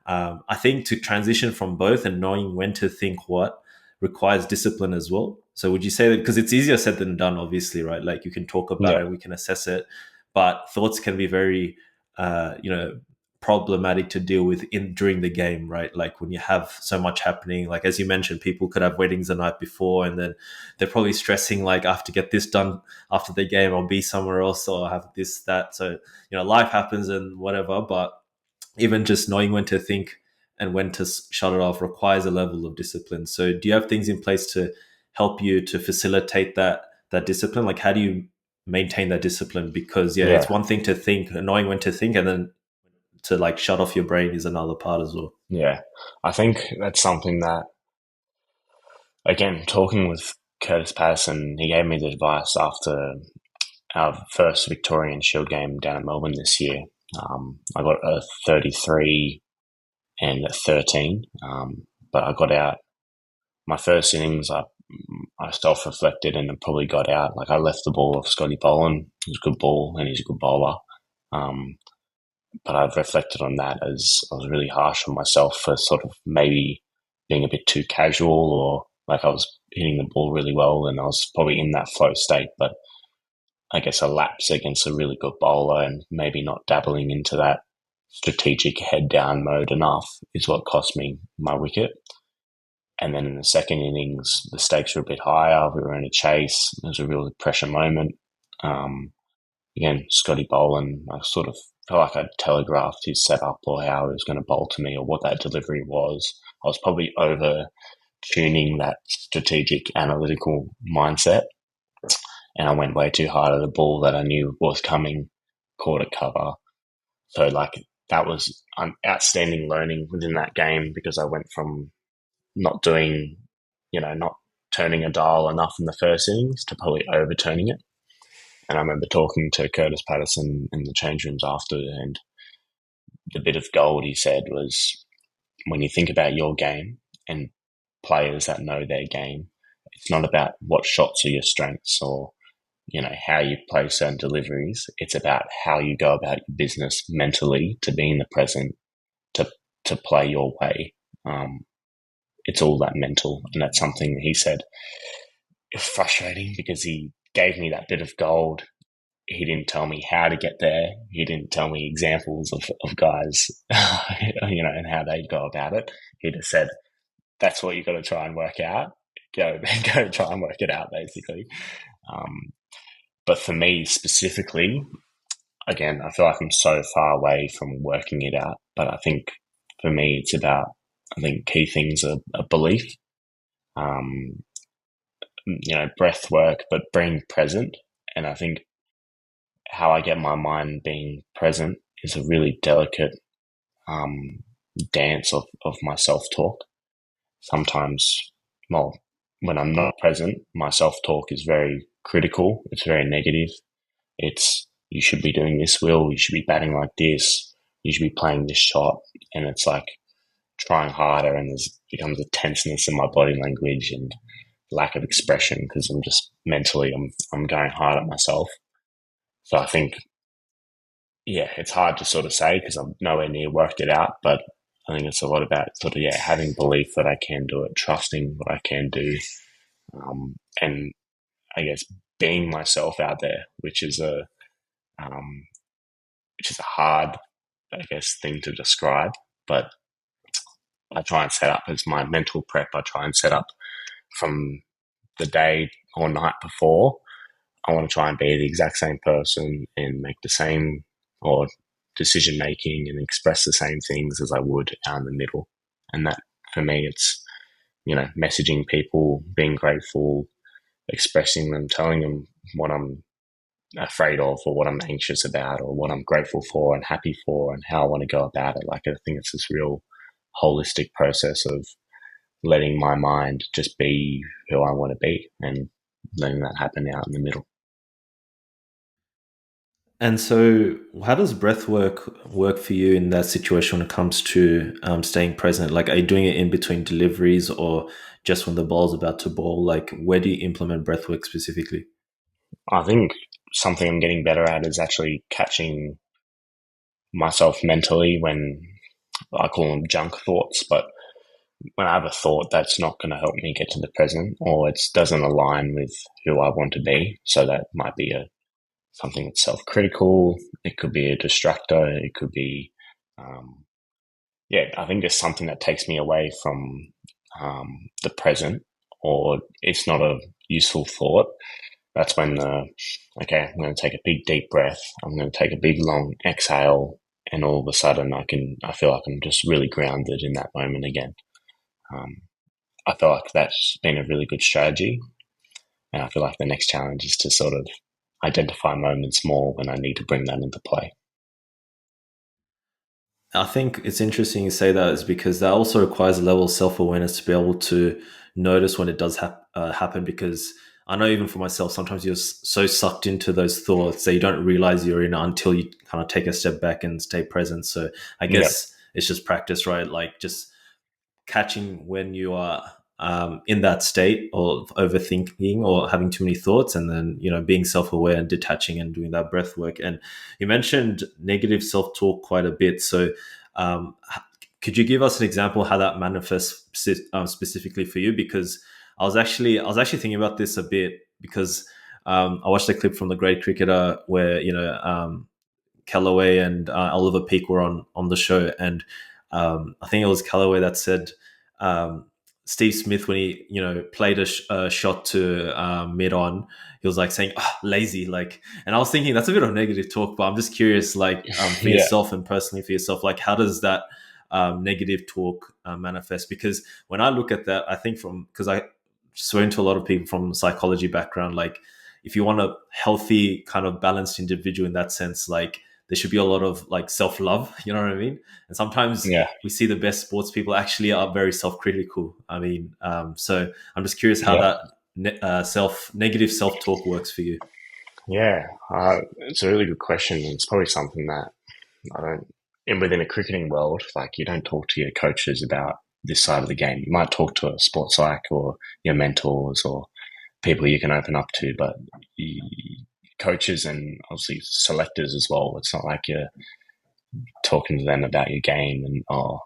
Speaker 1: I think to transition from both and knowing when to think what requires discipline as well. So would you say that, because it's easier said than done, obviously, right? Like you can talk about
Speaker 2: Yeah,
Speaker 1: it, we can assess it, but thoughts can be very, problematic to deal with in during the game, right? Like when you have so much happening, like as you mentioned, people could have weddings the night before, and then they're probably stressing like I have to get this done after the game, I'll be somewhere else, or I have this, that. So, life happens and whatever, but even just knowing when to think and when to shut it off requires a level of discipline. So do you have things in place to help you to facilitate that discipline? Like how do you maintain that discipline? Because yeah, it's
Speaker 2: yeah,
Speaker 1: one thing to think, knowing when to think, and then to like shut off your brain is another part as well.
Speaker 2: yeah. I think that's something that, again, talking with Curtis Patterson, he gave me the advice after our first Victorian Shield game down in Melbourne this year. I got a 33 and a 13, but I got out my first innings. I self reflected and probably got out. Like I left the ball off Scotty Boland. He's a good ball and he's a good bowler. Um, but I've reflected on that as I was really harsh on myself for sort of maybe being a bit too casual, or like I was hitting the ball really well and I was probably in that flow state, but I guess a lapse against a really good bowler and maybe not dabbling into that strategic head down mode enough is what cost me my wicket. And then in the second innings, the stakes were a bit higher. We were in a chase. It was a real pressure moment. Um, Again, Scotty Boland, I sort of felt like I'd telegraphed his setup or how he was going to bowl to me or what that delivery was. I was probably over tuning that strategic analytical mindset, and I went way too hard at a ball that I knew was coming, caught a cover. So like that was outstanding learning within that game, because I went from not doing, not turning a dial enough in the first innings to probably overturning it. And I remember talking to Curtis Patterson in the change rooms after, and the bit of gold he said was, when you think about your game and players that know their game, it's not about what shots are your strengths or how you play certain deliveries. It's about how you go about your business mentally to be in the present, to to play your way. It's all that mental, and that's something that he said. It's frustrating because he gave me that bit of gold. He didn't tell me how to get there. He didn't tell me examples of guys, and how they go about it. He just said, that's what you've got to try and work out. Go, go try and work it out, basically. But for me specifically, again, I feel like I'm so far away from working it out. But I think for me, it's about, I think key things are belief, um, breath work, but being present. And I think how I get my mind being present is a really delicate um, dance of my self talk. Sometimes, well, when I'm not present, my self talk is very critical. It's very negative. It's, you should be doing this, Will. You should be batting like this. You should be playing this shot. And it's like trying harder, and there's becomes a tenseness in my body language and lack of expression because I'm just mentally, I'm going hard at myself. So I think, yeah, it's hard to sort of say because I'm nowhere near worked it out, but I think it's a lot about sort of, yeah, having belief that I can do it, trusting what I can do, and I guess being myself out there, um, which is a hard, I guess, thing to describe. But I try and set up as my mental prep. I try and set up from the day or night before. I want to try and be the exact same person and make the same or decision making and express the same things as I would out in the middle. And that for me, it's, messaging people, being grateful, expressing them, telling them what I'm afraid of or what I'm anxious about or what I'm grateful for and happy for and how I want to go about it. Like I think it's this real holistic process of letting my mind just be who I want to be and letting that happen out in the middle.
Speaker 1: And so, how does breath work for you in that situation when it comes to staying present? Like, are you doing it in between deliveries or just when the ball's about to bowl? Like, where do you implement breath work specifically?
Speaker 2: I think something I'm getting better at is actually catching myself mentally when I call them junk thoughts, but when I have a thought that's not going to help me get to the present, or it doesn't align with who I want to be, so that might be something that's self-critical. It could be a distractor. It could be, um, yeah, I think there's something that takes me away from the present, or it's not a useful thought. That's when okay, I'm going to take a big deep breath. I'm going to take a big long exhale, and all of a sudden I feel like I'm just really grounded in that moment again. Um, I feel like that's been a really good strategy, and I feel like the next challenge is to sort of identify moments more when I need to bring that into play.
Speaker 1: I think it's interesting you say that is because that also requires a level of self awareness to be able to notice when it does happen. Because I know even for myself, sometimes you're so sucked into those thoughts that you don't realize you're in it until you kind of take a step back and stay present. So I
Speaker 2: Yeah,
Speaker 1: guess it's just practice, right? Like just catching when you are in that state of overthinking or having too many thoughts, and then being self-aware and detaching and doing that breath work. And you mentioned negative self-talk quite a bit, so um, could you give us an example how that manifests specifically for you? Because I was actually thinking about this a bit, because I watched a clip from the Great Cricketer where Callaway and Oliver Peak were on the show, and I think it was Callaway that said um, Steve Smith, when he played a shot to mid on, he was like saying lazy, like. And I was thinking that's a bit of negative talk, but I'm just curious, like for
Speaker 2: yeah,
Speaker 1: yourself and personally for yourself, like how does that negative talk manifest? Because when I look at that, I think because I spoke to a lot of people from psychology background, like if you want a healthy kind of balanced individual in that sense, like there should be a lot of like self-love, you know what I mean? And sometimes
Speaker 2: yeah,
Speaker 1: we see the best sports people actually are very self-critical. I mean, so I'm just curious how
Speaker 2: yeah,
Speaker 1: that negative self-talk works for you.
Speaker 2: yeah. It's a really good question. It's probably something that I don't, and within a cricketing world, like you don't talk to your coaches about this side of the game. You might talk to a sports psych or your mentors or people you can open up to, but you, coaches and obviously selectors as well. It's not like you're talking to them about your game and, oh,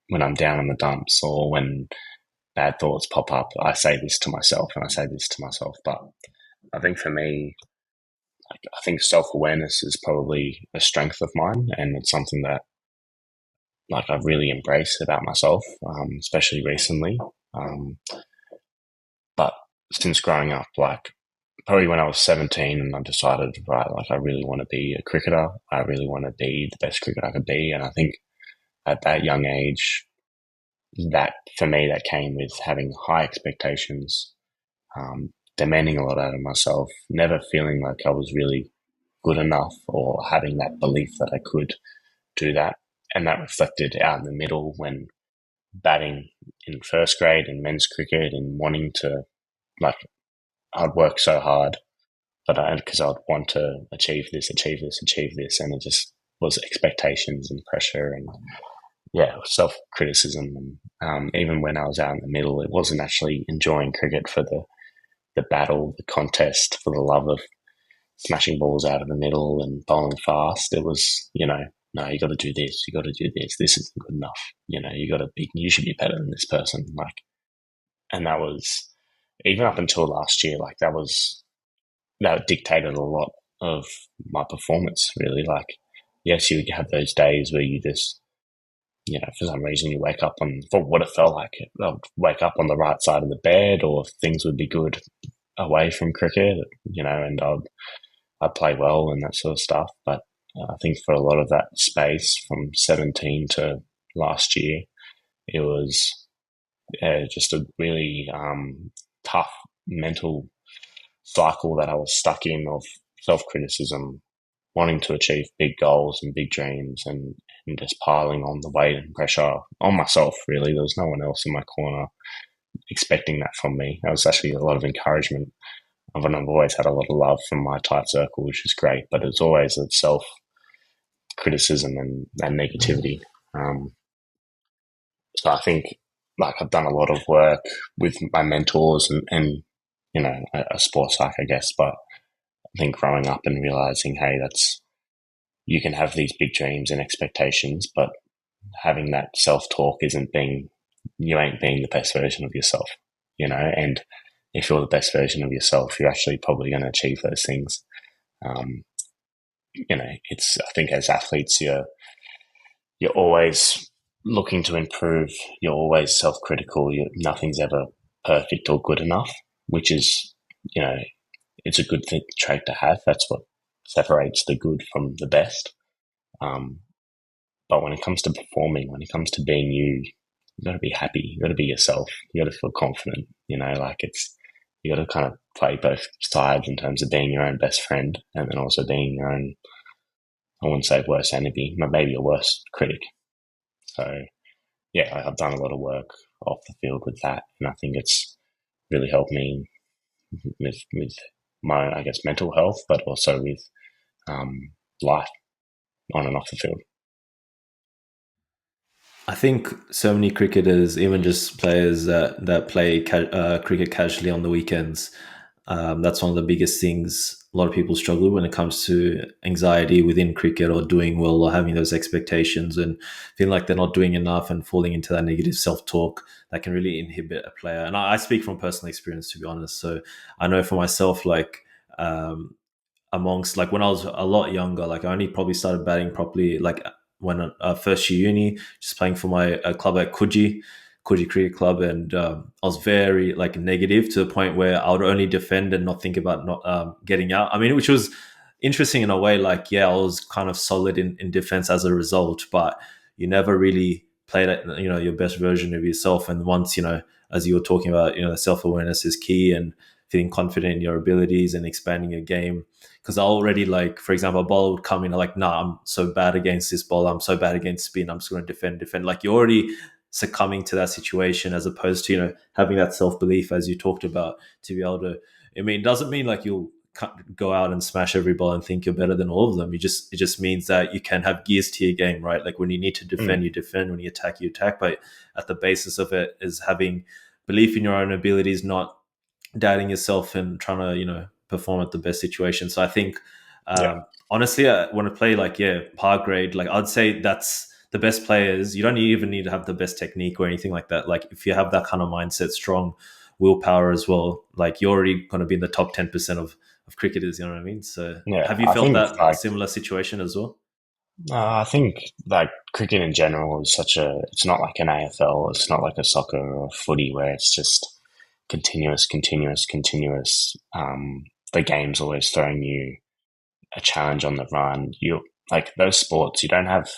Speaker 2: when I'm down in the dumps or when bad thoughts pop up, I say this to myself and I say this to myself. But I think for me, I think self awareness is probably a strength of mine, and it's something that like I've really embraced about myself, especially recently. Um, but since growing up, like probably when I was 17, and I decided, right, like I really want to be a cricketer. I really want to be the best cricketer I could be, and I think at that young age, that for me, that came with having high expectations, demanding a lot out of myself, never feeling like I was really good enough or having that belief that I could do that. And that reflected out in the middle when batting in first grade and men's cricket and wanting to, like, I'd work so hard, but because I'd want to achieve this, achieve this, achieve this. And it just was expectations and pressure and, yeah, self criticism. And even when I was out in the middle, it wasn't actually enjoying cricket for the battle, the contest, for the love of smashing balls out of the middle and bowling fast. It was, no, you got to do this. You got to do this. This isn't good enough. You got to be. You should be better than this person. Like, and that was even up until last year. Like that dictated a lot of my performance. Really, like, yes, you have those days where you just, for some reason you wake up on for what it felt like. I'd wake up on the right side of the bed, or things would be good away from cricket. And I'd play well and that sort of stuff. But I think for a lot of that space from 17 to last year, it was just a really tough mental cycle that I was stuck in of self criticism, wanting to achieve big goals and big dreams, and just piling on the weight and pressure on myself, really. There was no one else in my corner expecting that from me. There was actually a lot of encouragement. I've always had a lot of love from my tight circle, which is great, but it's always a self criticism and negativity. Um, so I think like I've done a lot of work with my mentors and a sports psych, I guess, but I think growing up and realizing, hey, you can have these big dreams and expectations, but having that self-talk isn't being, you ain't being the best version of yourself, and if you're the best version of yourself, you're actually probably going to achieve those things. Um, it's, I think as athletes, you're always looking to improve. You're always self-critical. Nothing's ever perfect or good enough, which is, you know, it's a good trait to have. That's what separates the good from the best. Um, but when it comes to performing, when it comes to being you got to be happy. You got to be yourself. You got to feel confident. Like you got to kind of play both sides in terms of being your own best friend and then also being your own, I wouldn't say worst enemy, but maybe your worst critic. So yeah, I've done a lot of work off the field with that, and I think it's really helped me with my, I guess, mental health, but also with um, life on and off the field.
Speaker 1: I think so many cricketers, even just players that play cricket casually on the weekends, that's one of the biggest things a lot of people struggle with when it comes to anxiety within cricket or doing well or having those expectations and feeling like they're not doing enough and falling into that negative self-talk that can really inhibit a player. And I speak from personal experience, to be honest. So I know for myself, like, amongst, like, when I was a lot younger, like I only probably started batting properly like when first year uni, just playing for my club at Coogee Cricket Club, and I was very like negative to the point where I would only defend and not think about not getting out. I mean, which was interesting in a way. Like, yeah, I was kind of solid in defense as a result, but you never really played at your best version of yourself. And once as you were talking about, self awareness is key and feeling confident in your abilities and expanding your game, because I already, like, for example, a ball would come in, like, nah, I'm so bad against this ball, I'm so bad against spin, I'm just going to defend. Like, you're already succumbing to that situation, as opposed to having that self-belief, as you talked about, to be able to, I mean, it doesn't mean like you'll go out and smash every ball and think you're better than all of them. It just means that you can have gears to your game, right? Like, when you need to defend,
Speaker 2: Mm,
Speaker 1: you defend; when you attack. But at the basis of it is having belief in your own abilities, not doubting yourself and trying to perform at the best situation. So I think,
Speaker 2: yeah,
Speaker 1: honestly, I want to play, like, yeah, par grade. Like, I'd say that's the best players. You don't even need to have the best technique or anything like that. Like, if you have that kind of mindset, strong willpower as well, like, you're already going to be in the top 10% of cricketers. You know what I mean? So
Speaker 2: yeah.
Speaker 1: have you
Speaker 2: I
Speaker 1: felt
Speaker 2: think
Speaker 1: that
Speaker 2: like
Speaker 1: similar situation as well?
Speaker 2: I think like cricket in general is such a. It's not like an AFL. It's not like a soccer or a footy where it's just continuous, continuous, continuous. The game's always throwing you a challenge on the run. You like those sports. You don't have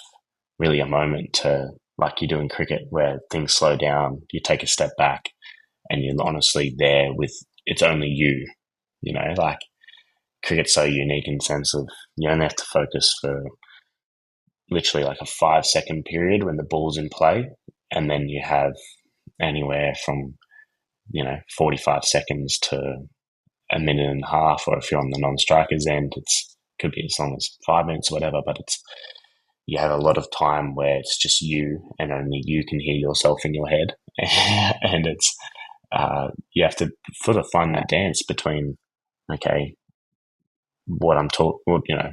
Speaker 2: really a moment to, like you do in cricket, where things slow down. You take a step back, and you're honestly there with, it's only you. Like cricket's so unique in the sense of you only have to focus for literally like a 5 second period when the ball's in play, and then you have anywhere from 45 seconds to a minute and a half, or if you're on the non-strikers end, it's could be as long as 5 minutes or whatever. But it's, you have a lot of time where it's just you and only you can hear yourself in your head, and it's you have to sort of find that dance between, okay, what I'm talking,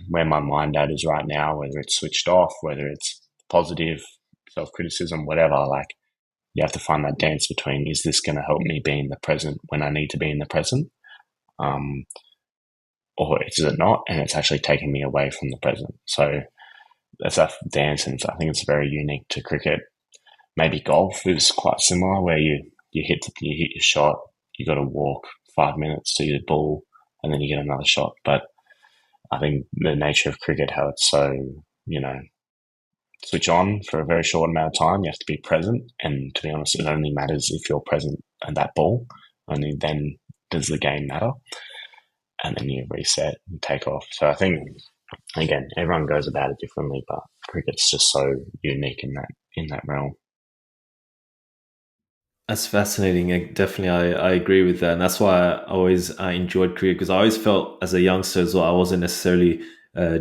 Speaker 2: where my mind at is right now, whether it's switched off, whether it's positive self criticism, whatever. Like, you have to find that dance between, is this going to help me be in the present when I need to be in the present, um, or is it not? And it's actually taking me away from the present. So that's that dance, and I think it's very unique to cricket. Maybe golf is quite similar, where you hit your shot, you got to walk 5 minutes to your ball, and then you get another shot. But I think the nature of cricket, how it's so, you know, switch on for a very short amount of time. You have to be present. And to be honest, it only matters if you're present at that ball. Only then does the game matter. And then you reset and take off. So I think, again, everyone goes about it differently, but cricket's just so unique in that realm.
Speaker 1: That's fascinating. Definitely, I agree with that, and that's why I always enjoyed cricket, because I always felt as a youngster as well, I wasn't necessarily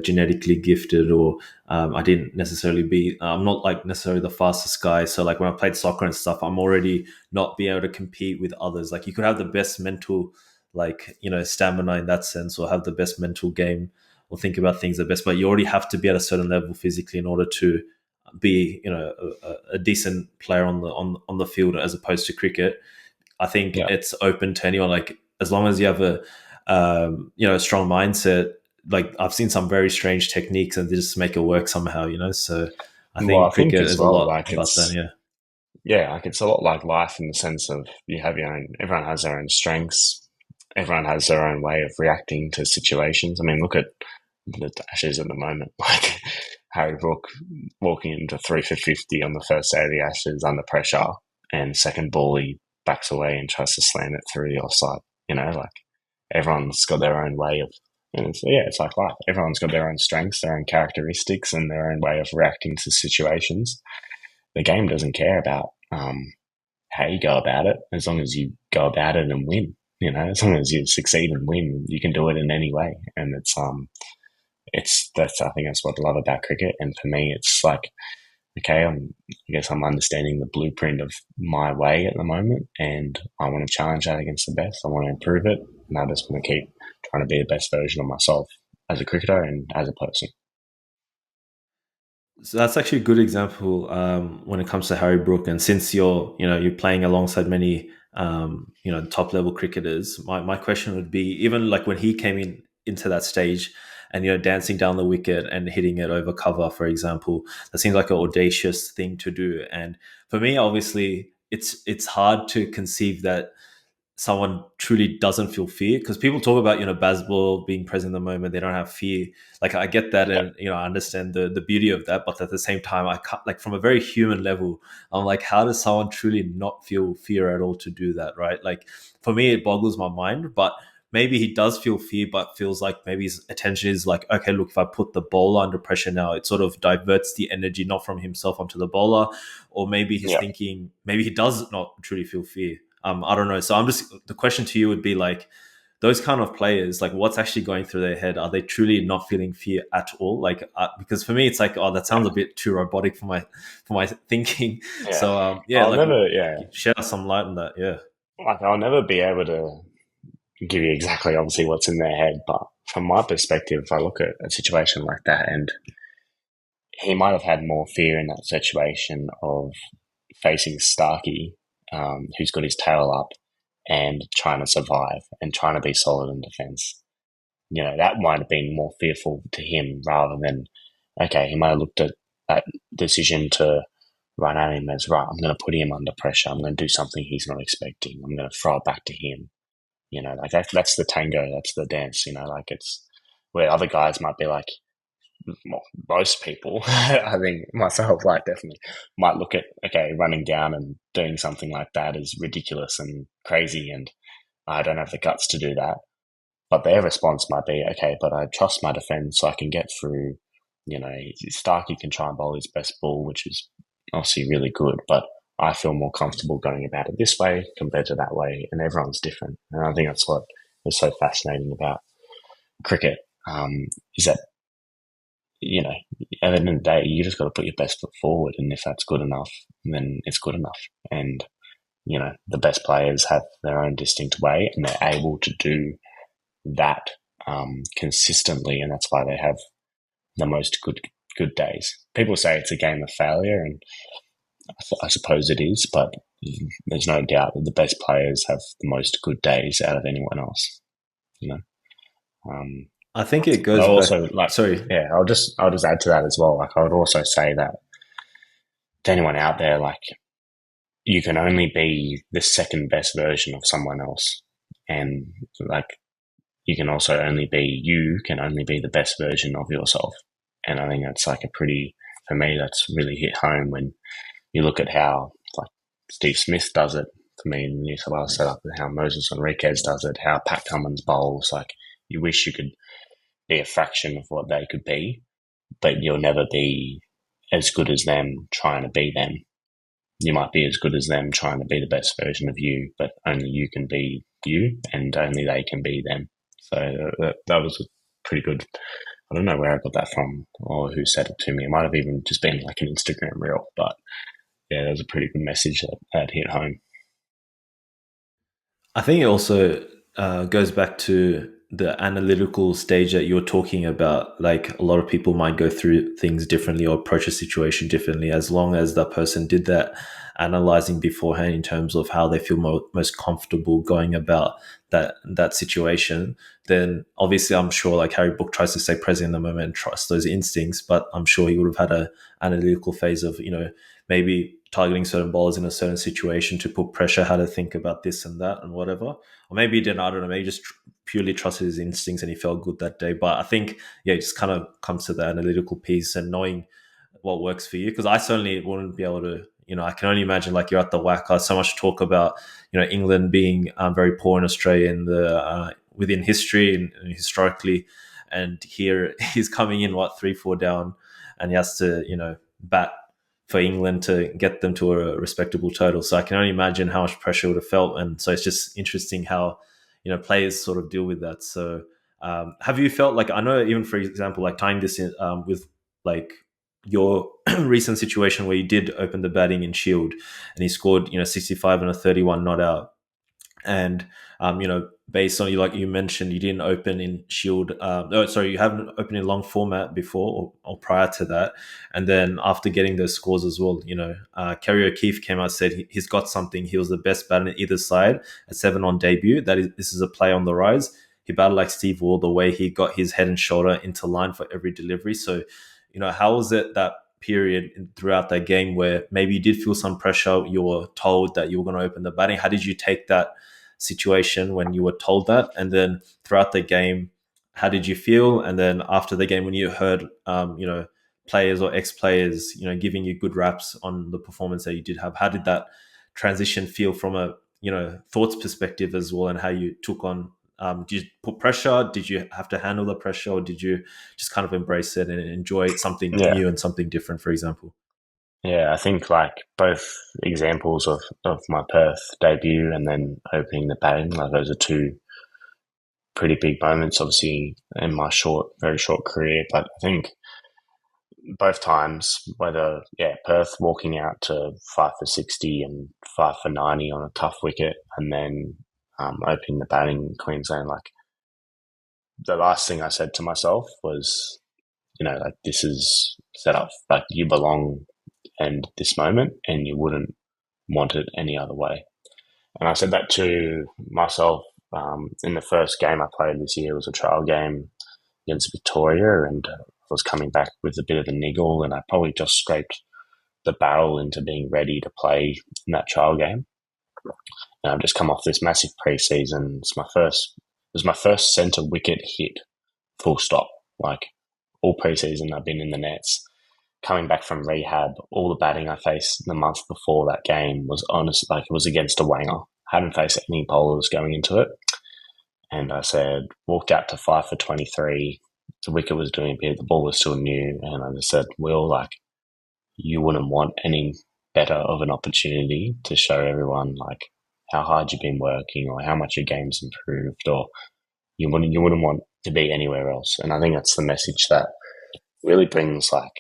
Speaker 1: genetically gifted, or I didn't necessarily be. I'm not like necessarily the fastest guy. So like when I played soccer and stuff, I'm already not being able to compete with others. Like, you could have the best mental, like, stamina in that sense, or have the best mental game, or think about things the best, but you already have to be at a certain level physically in order to be a decent player on the field as opposed to cricket. I think
Speaker 2: Yeah.
Speaker 1: it's open to anyone. Like as long as you have a strong mindset. Like I've seen some very strange techniques and they just make it work somehow. So I
Speaker 2: Well, I
Speaker 1: think
Speaker 2: think
Speaker 1: cricket
Speaker 2: as
Speaker 1: is a
Speaker 2: well,
Speaker 1: lot
Speaker 2: like
Speaker 1: about that.
Speaker 2: it's,
Speaker 1: Yeah.
Speaker 2: yeah, like it's a lot like life in the sense of you have your own, everyone has their own strengths. Everyone has their own way of reacting to situations. I mean, look at the Ashes at the moment. Like Harry Brook walking into 3 for 50 on the first day of the Ashes under pressure, and second ball he backs away and tries to slam it through the offside. Like everyone's got their own way of, and it's like life. Everyone's got their own strengths, their own characteristics, and their own way of reacting to situations. The game doesn't care about how you go about it, as long as you go about it and win. As long as you succeed and win, you can do it in any way. And it's that's I think that's what I love about cricket. And for me, it's like, okay, I guess I'm understanding the blueprint of my way at the moment, and I want to challenge that against the best. I want to improve it, and I just want to keep trying to be the best version of myself as a cricketer and as a person.
Speaker 1: So that's actually a good example when it comes to Harry Brook. And since you're playing alongside many top level cricketers, my question would be even like when he came into that stage and dancing down the wicket and hitting it over cover, for example, that seems like an audacious thing to do. And for me, obviously, it's hard to conceive that someone truly doesn't feel fear, because people talk about baseball being present in the moment, they don't have fear. Like I get that,
Speaker 2: Yeah,
Speaker 1: and I understand the beauty of that, but at the same time I can't, like from a very human level, I'm like, how does someone truly not feel fear at all to do that, right? Like for me it boggles my mind. But maybe he does feel fear, but feels like maybe his attention is like, okay, look, if I put the bowler under pressure now, it sort of diverts the energy not from himself onto the bowler. Or maybe he's
Speaker 2: yeah.
Speaker 1: thinking, maybe he does not truly feel fear. I don't know. So the question to you would be like, those kind of players, like what's actually going through their head? Are they truly not feeling fear at all? Like, because for me, it's like, oh, that sounds a bit too robotic for my thinking.
Speaker 2: Yeah.
Speaker 1: So, yeah,
Speaker 2: I'll
Speaker 1: like
Speaker 2: never, yeah,
Speaker 1: share some light on that. Yeah.
Speaker 2: like I'll never be able to give you exactly obviously what's in their head, but from my perspective, if I look at a situation like that, and he might have had more fear in that situation of facing Starkey, who's got his tail up and trying to survive and trying to be solid in defence. That might have been more fearful to him rather than, okay, he might have looked at that decision to run at him as, right, I'm going to put him under pressure. I'm going to do something he's not expecting. I'm going to throw it back to him. Like that's the tango, that's the dance, like it's where other guys might be like, well, most people, I think myself, like definitely might look at, okay, running down and doing something like that is ridiculous and crazy. And I don't have the guts to do that. But their response might be, okay, but I trust my defence so I can get through. Starkey can try and bowl his best ball, which is obviously really good, but I feel more comfortable going about it this way compared to that way, and everyone's different. And I think that's what is so fascinating about cricket, is that, at the end of the day, you just got to put your best foot forward, and if that's good enough, then it's good enough. And, the best players have their own distinct way, and they're able to do that consistently, and that's why they have the most good days. People say it's a game of failure, and I suppose it is, but there's no doubt that the best players have the most good days out of anyone else. You know, um,
Speaker 1: I think it
Speaker 2: but I
Speaker 1: goes back.
Speaker 2: also like,
Speaker 1: Sorry.
Speaker 2: yeah, I'll just add to that as well. Like I would also say that to anyone out there, like you can only be the second best version of someone else, and like you can only be the best version of yourself. And I think that's like for me, that's really hit home when you look at how like Steve Smith does it for me in the New South Wales setup, and how Moses Enriquez does it, how Pat Cummins bowls. Like you wish you could be a fraction of what they could be, but you'll never be as good as them trying to be them. You might be as good as them trying to be the best version of you, but only you can be you, and only they can be them. So that was a pretty good. I don't know where I got that from or who said it to me. It might have even just been like an Instagram reel, but yeah, that was a pretty good message that hit home.
Speaker 1: I think it also goes back to the analytical stage that you're talking about, like a lot of people might go through things differently or approach a situation differently, as long as that person did that analyzing beforehand in terms of how they feel most comfortable going about that situation. Then obviously I'm sure, like Harry Book tries to stay present in the moment and trust those instincts, but I'm sure he would have had a analytical phase of, maybe targeting certain bowlers in a certain situation to put pressure, how to think about this and that and whatever. Or maybe he didn't, I don't know, maybe just purely trusted his instincts and he felt good that day. But I think, yeah, it just kind of comes to the analytical piece and knowing what works for you. Because I certainly wouldn't be able to, I can only imagine, like, you're at the WACA, so much talk about, England being very poor in Australia in within history and historically. And here he's coming in, 3-4 down, and he has to, bat for England to get them to a respectable total. So I can only imagine how much pressure would have felt. And so it's just interesting how, players sort of deal with that. So have you felt like, I know, even for example, like tying this in with like your recent situation where you did open the batting in Shield and he scored, 65 and a 31 not out. And based on, you, like you mentioned, you didn't open in Shield. Sorry, you haven't opened in long format before or prior to that. And then after getting those scores as well, Kerry O'Keefe came out, said he's got something. He was the best batter on either side at 7 on debut. This is a play on the rise. He battled like Steve Waugh, the way he got his head and shoulder into line for every delivery. So, how was it that period throughout that game where maybe you did feel some pressure? You were told that you were going to open the batting. How did you take that situation when you were told that? And then throughout the game, how did you feel? And then after the game, when you heard, players or ex-players, giving you good raps on the performance that you did have, how did that transition feel from a, thoughts perspective as well, and how you took on, did you put pressure? Did you have to handle the pressure, or did you just kind of embrace it and enjoy something
Speaker 2: Yeah.
Speaker 1: new and something different, for example?
Speaker 2: Yeah, I think like both examples of my Perth debut and then opening the batting, like those are two pretty big moments, obviously, in my very short career. But I think both times, whether, Perth walking out to 5 for 60 and 5 for 90 on a tough wicket, and then opening the batting in Queensland, like the last thing I said to myself was, like this is set up, like you belong in this moment and you wouldn't want it any other way. And I said that to myself in the first game I played this year. It was a trial game against Victoria, and I was coming back with a bit of a niggle, and I probably just scraped the barrel into being ready to play in that trial game. And I've just come off this massive pre-season. It was my first centre wicket hit, full stop. Like all pre-season, I've been in the nets. Coming back from rehab, all the batting I faced the month before that game was honest, like it was against a wanger. I hadn't faced any bowlers going into it. And I said, walked out to 5 for 23. The wicket was doing a bit, the ball was still new. And I just said, Will, like, you wouldn't want any better of an opportunity to show everyone, like, how hard you've been working or how much your game's improved, or you wouldn't want to be anywhere else. And I think that's the message that really brings, like,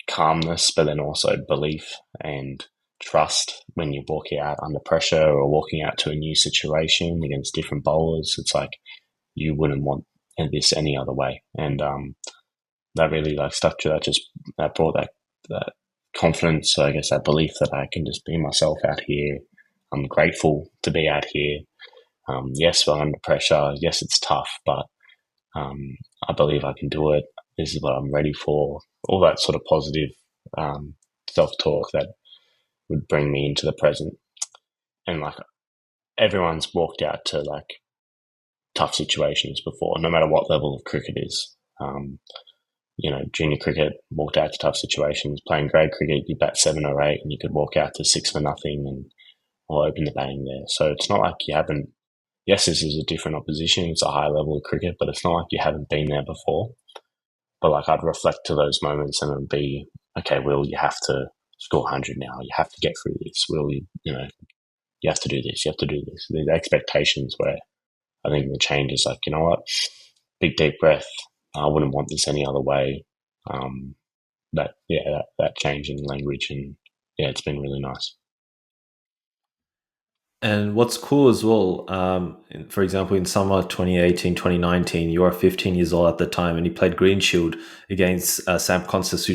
Speaker 2: calmness, but then also belief and trust when you walk out under pressure or walking out to a new situation against different bowlers. It's like you wouldn't want this any other way. And that really like stuck to that. Just that brought that confidence. I guess that belief that I can just be myself out here. I'm grateful to be out here. Yes, we're under pressure. Yes, it's tough, but I believe I can do it. This is what I'm ready for. All that sort of positive self-talk that would bring me into the present. And like everyone's walked out to like tough situations before, no matter what level of cricket is. Junior cricket, walked out to tough situations. Playing grade cricket, you bat 7 or 8 and you could walk out to 6 for nothing or open the batting there. So it's not like you haven't, yes, this is a different opposition. It's a high level of cricket, but it's not like you haven't been there before. But like I'd reflect to those moments and it'd be, okay, Will, you have to score 100 now. You have to get through this. Will, you have to do this. You have to do this. These expectations where I think the change is like, you know what? Big deep breath. I wouldn't want this any other way. That change in language, and yeah, it's been really nice.
Speaker 1: And what's cool as well, for example, in summer 2018, 2019, you were 15 years old at the time, and you played Green Shield against Sam Konstas,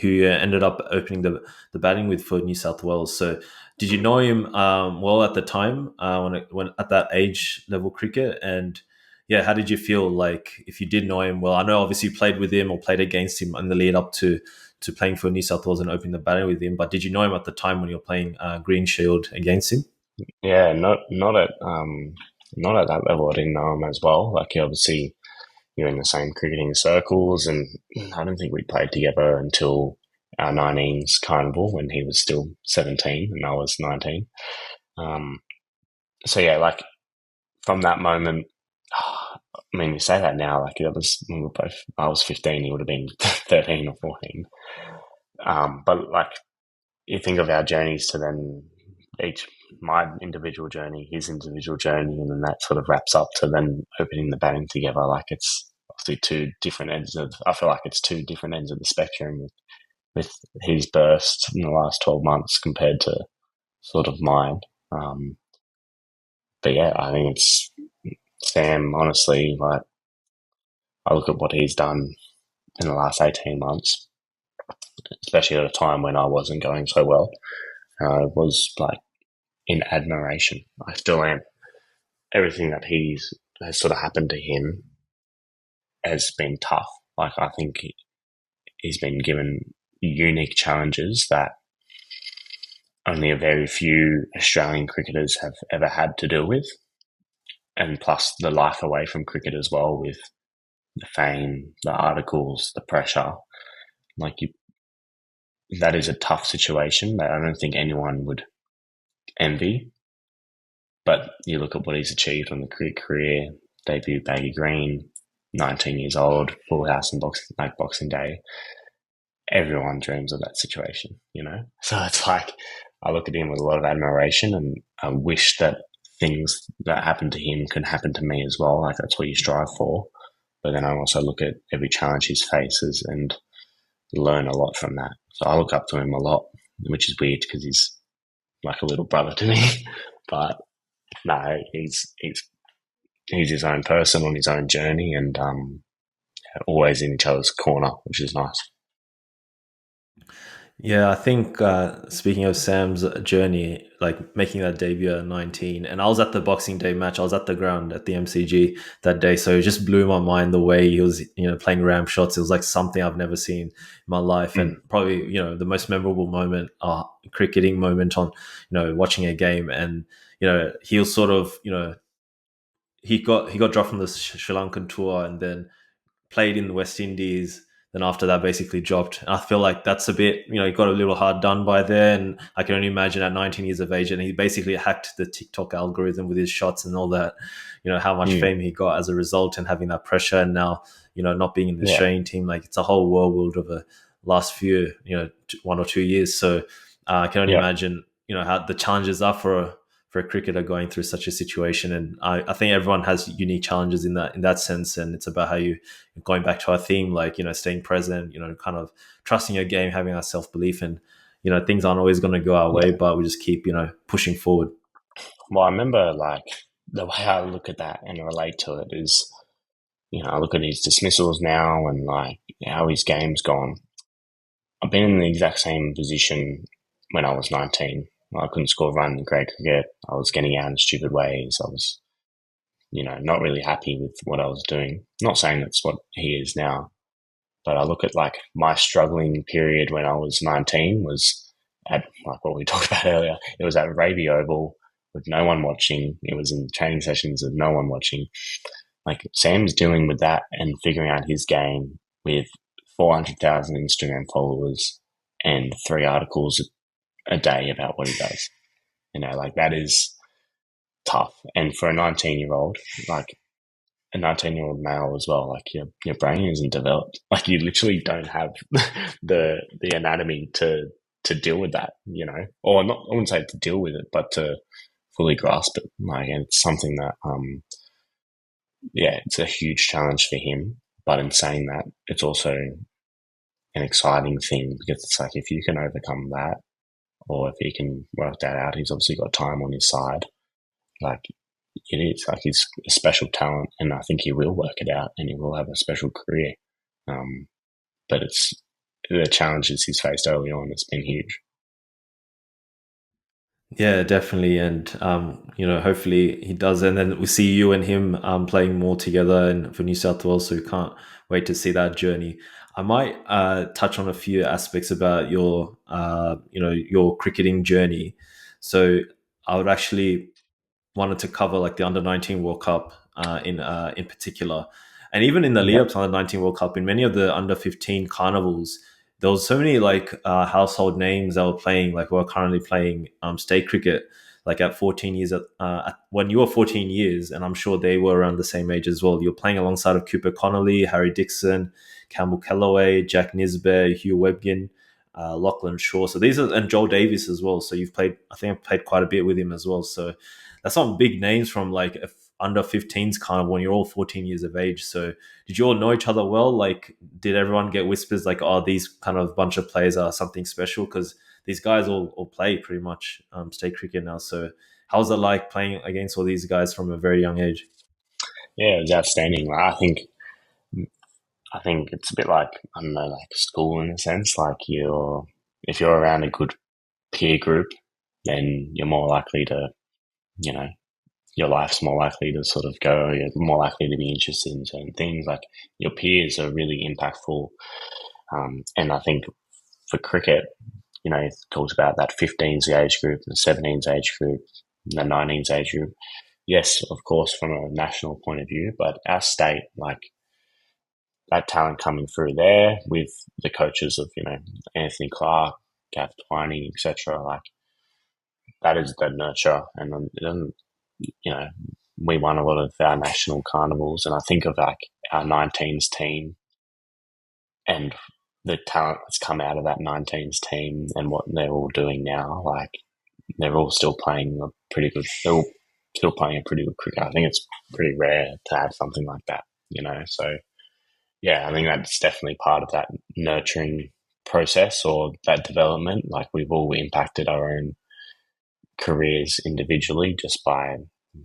Speaker 1: who ended up opening the batting with for New South Wales. So, did you know him well at the time when at that age level cricket? And yeah, how did you feel like if you did know him well? I know obviously you played with him or played against him in the lead up to playing for New South Wales and opening the batting with him, but did you know him at the time when you were playing Green Shield against him?
Speaker 2: Yeah, not at that level. I didn't know him as well. Like obviously you're in the same cricketing circles, and I don't think we played together until our 19s carnival when he was still 17 and I was 19. Um, so yeah, like from that moment, I mean, you say that now, like it was we were both. I was 15, he would have been 13 or 14. But like you think of our journeys to then each my individual journey, his individual journey, and then that sort of wraps up to then opening the batting together. Like it's obviously two different ends of. I feel like it's two different ends of the spectrum with his burst in the last 12 months compared to sort of mine. Um, but yeah, I think it's Sam. Honestly, like I look at what he's done in the last 18 months, especially at a time when I wasn't going so well. I was like in admiration. I still am. Everything that he's has sort of happened to him has been tough. Like I think he's been given unique challenges that only a very few Australian cricketers have ever had to deal with, and plus the life away from cricket as well, with the fame, the articles, the pressure. Like you, that is a tough situation that I don't think anyone would envy. But you look at what he's achieved on the cricket career, debut baggy green, 19 years old, full house and Boxing Day. Everyone dreams of that situation, you know? So it's like, I look at him with a lot of admiration, and I wish that things that happen to him could happen to me as well. Like that's what you strive for. But then I also look at every challenge he faces and learn a lot from that. So I look up to him a lot, which is weird because he's like a little brother to me. But no, he's his own person on his own journey, and always in each other's corner, which is nice.
Speaker 1: Yeah, I think speaking of Sam's journey, like making that debut at 19, and I was at the Boxing Day match. I was at the ground at the MCG that day, so it just blew my mind the way he was, playing ram shots. It was like something I've never seen in my life, and
Speaker 2: Mm.
Speaker 1: probably the most memorable moment, cricketing moment on watching a game, and he was sort of he got dropped from the Sri Lankan tour, and then played in the West Indies. Then after that, basically dropped. And I feel like that's a bit, he got a little hard done by there. And I can only imagine at 19 years of age, and he basically hacked the TikTok algorithm with his shots and all that. How much
Speaker 2: Mm.
Speaker 1: fame he got as a result, and having that pressure, and now not being in the
Speaker 2: Yeah,
Speaker 1: Australian team. Like it's a whole whirlwind of a last few 1 or 2 years. So I can only
Speaker 2: yeah,
Speaker 1: imagine how the challenges are for a cricketer going through such a situation. And I think everyone has unique challenges in that sense. And it's about how you, going back to our theme, like, staying present, kind of trusting your game, having that self-belief, and, things aren't always going to go our way,
Speaker 2: yeah.
Speaker 1: but we just keep, pushing forward.
Speaker 2: Well, I remember like the way I look at that and relate to it is, I look at his dismissals now and like how his game's gone. I've been in the exact same position when I was 19. I couldn't score a run in grade cricket. I was getting out in stupid ways. I was, not really happy with what I was doing. Not saying that's what he is now, but I look at like my struggling period when I was 19 was at like what we talked about earlier. It was at Raby Oval with no one watching. It was in training sessions with no one watching. Like Sam's dealing with that and figuring out his game with 400,000 Instagram followers and 3 articles a day about what he does. Like that is tough. And for a 19-year-old, like a 19-year-old male as well, like your brain isn't developed. Like you literally don't have the anatomy to deal with that, or not. I wouldn't say to deal with it, but to fully grasp it. Like and it's something that yeah, it's a huge challenge for him. But in saying that, it's also an exciting thing because it's like if you can overcome that, or if he can work that out, he's obviously got time on his side. Like, it is like he's a special talent, and I think he will work it out, and he will have a special career. But it's the challenges he's faced early on has been huge.
Speaker 1: Yeah, definitely, and hopefully he does, and then we see you and him playing more together and for New South Wales. So we can't wait to see that journey. I might touch on a few aspects about your cricketing journey. So I would actually wanted to cover like the under 19 World Cup in particular, and even in the lead
Speaker 2: Yep.
Speaker 1: up to under 19 World Cup, in many of the under 15 carnivals, there was so many like household names that were playing, like who are currently playing state cricket, like at 14 years. When you were 14 years, and I'm sure they were around the same age as well. You're playing alongside of Cooper Connolly, Harry Dixon, Campbell Kellaway, Jack Nisbet, Hugh Webgin. Lachlan Shaw, so these are, and Joel Davis as well. So you've played, I think I've played quite a bit with him as well. So that's some big names from like under 15s kind of when you're all 14 years of age. So did you all know each other well? Like, did everyone get whispers like, oh, these kind of bunch of players are something special? Because these guys all play pretty much state cricket now. So how's it like playing against all these guys from a very young age?
Speaker 2: Yeah, it was outstanding. I think it's a bit like, I don't know, like school in a sense. Like, if you're around a good peer group, then you're more likely to, you know, your life's more likely to sort of go. You're more likely to be interested in certain things. Like, your peers are really impactful. And I think for cricket, it talks about that 15's the age group, the 17's age group, the 19's age group. Yes, of course, from a national point of view, but our state, like, that talent coming through there with the coaches of, Anthony Clark, Gav Twining, etc. Like, that is the nurture. And then, you know, we won a lot of our national carnivals, and I think of like our 19s team and the talent that's come out of that 19s team and what they're all doing now. Like, they're all still playing a pretty good. They're all still playing a pretty good cricket. I think it's pretty rare to have something like that. So yeah, I think that's definitely part of that nurturing process or that development. Like, we've all impacted our own careers individually just by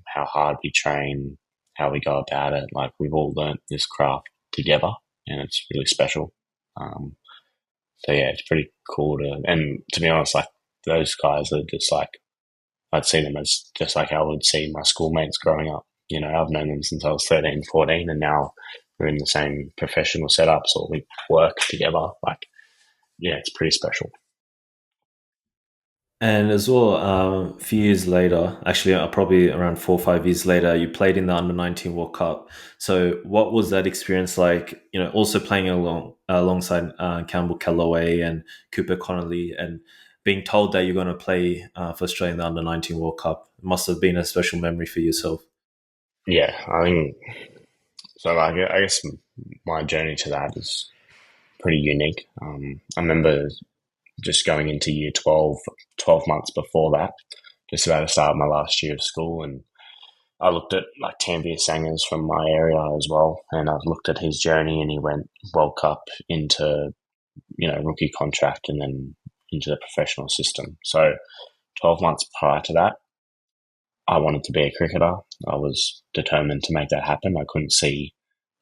Speaker 2: how hard we train, how we go about it. Like, we've all learnt this craft together, and it's really special. Um, so yeah, it's pretty cool and to be honest, like, those guys are just like, I'd see them as just like I would see my schoolmates growing up. I've known them since I was 13, 14, and now we're in the same professional setups or we work together. Like, yeah, it's pretty special.
Speaker 1: And as well, a few years later, actually, probably around 4 or 5 years later, you played in the under 19 World Cup. So, what was that experience like? Also playing alongside Campbell Kellaway and Cooper Connolly, and being told that you're going to play for Australia in the under 19 World Cup. It must have been a special memory for yourself.
Speaker 2: Yeah, I think so. Like, I guess my journey to that is pretty unique. I remember just going into year 12, 12 months before that, just about to start my last year of school. And I looked at like Tanvir Sangers from my area as well. And I've looked at his journey, and he went World Cup into, rookie contract and then into the professional system. So 12 months prior to that, I wanted to be a cricketer. I was determined to make that happen. I couldn't see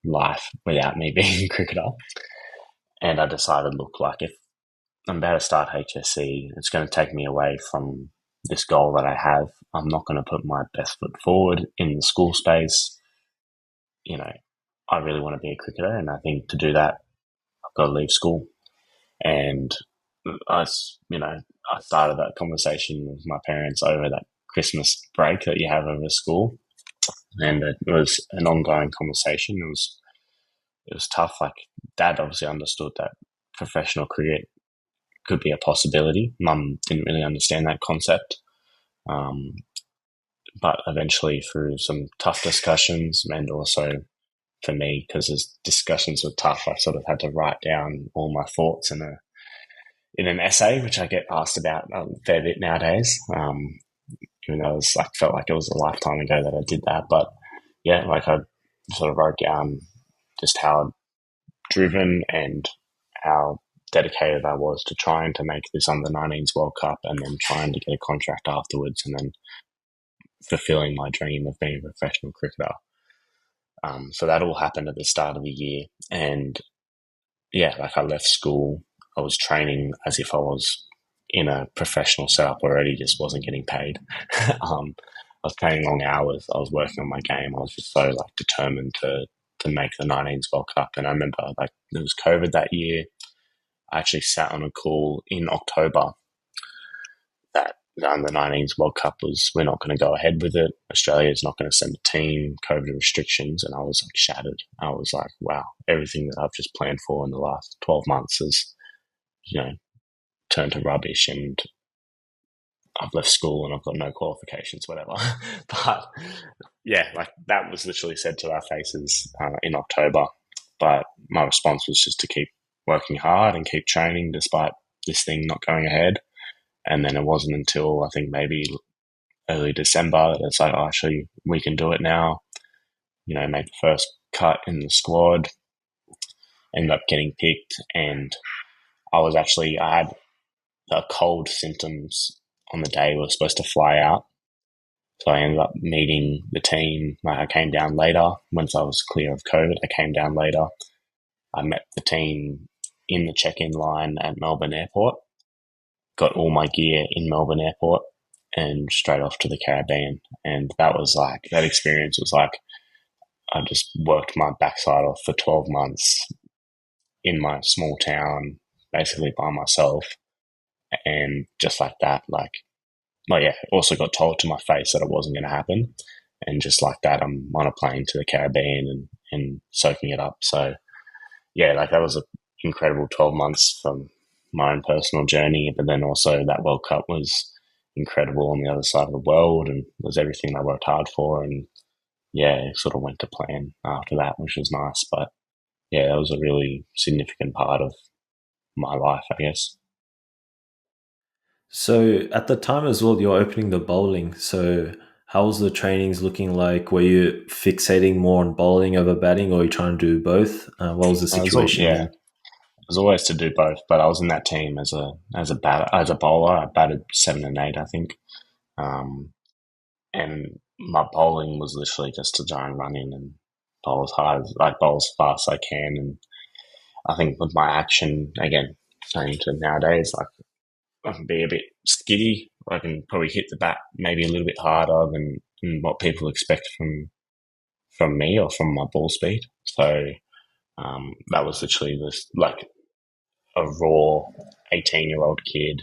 Speaker 2: life without me being a cricketer. And I decided, look, like, if I'm about to start HSC, it's going to take me away from this goal that I have. I'm not going to put my best foot forward in the school space. I really want to be a cricketer, and I think to do that, I've got to leave school. And I, I started that conversation with my parents over that Christmas break that you have over school, and it was an ongoing conversation. It was tough. Like, Dad obviously understood that professional cricket could be a possibility. Mum didn't really understand that concept. Um, but eventually, through some tough discussions, and also for me, because the discussions were tough, I sort of had to write down all my thoughts in an essay, which I get asked about a fair bit nowadays. Even though felt like it was a lifetime ago that I did that, but yeah, like, I sort of wrote down just how driven and how dedicated I was to trying to make this under 19s World Cup and then trying to get a contract afterwards and then fulfilling my dream of being a professional cricketer. So that all happened at the start of the year. And yeah, like I left school, I was training as if I was in a professional setup already, just wasn't getting paid. I was training long hours. I was working on my game. I was just so like determined to make the 19s World Cup. And I remember like there was COVID that year. I actually sat on a call in October that the under 19s World Cup was, we're not going to go ahead with it. Australia's not going to send a team, COVID restrictions. And I was like shattered. I was like, wow, everything that I've just planned for in the last 12 months has, turned to rubbish, and I've left school and I've got no qualifications, whatever. But yeah, like that was literally said to our faces in October. But my response was just to keep working hard and keep training despite this thing not going ahead. And then it wasn't until I think maybe early December that it's like, oh, actually, we can do it now. Make the first cut in the squad, ended up getting picked. And I had cold symptoms on the day we were supposed to fly out. So I ended up meeting the team. I came down later. Once I was clear of COVID, I came down later. I met the team in the check-in line at Melbourne Airport, got all my gear in Melbourne Airport, and straight off to the Caribbean. And that experience was like, I just worked my backside off for 12 months in my small town, basically by myself. And just like that, also got told to my face that it wasn't going to happen. And just like that, I'm on a plane to the Caribbean and soaking it up. So yeah, like that was an incredible 12 months from my own personal journey. But then also that World Cup was incredible on the other side of the world and was everything I worked hard for. And yeah, it sort of went to plan after that, which was nice. But yeah, that was a really significant part of my life, I guess.
Speaker 1: So at the time as well, you're opening the bowling. So how was the trainings looking like? Were you fixating more on bowling over batting, or are you trying to do both? What was the situation
Speaker 2: Yeah,
Speaker 1: then?
Speaker 2: it was always to do both, but I was in that team as a bowler. I batted 7 and 8, I think, and my bowling was literally just to try and run in and bowl as hard, bowl as fast as I can. And I think with my action, again, saying to nowadays, like I can be a bit skiddy. I can probably hit the bat maybe a little bit harder than what people expect from me or from my ball speed. So that was literally this like a raw 18-year-old kid.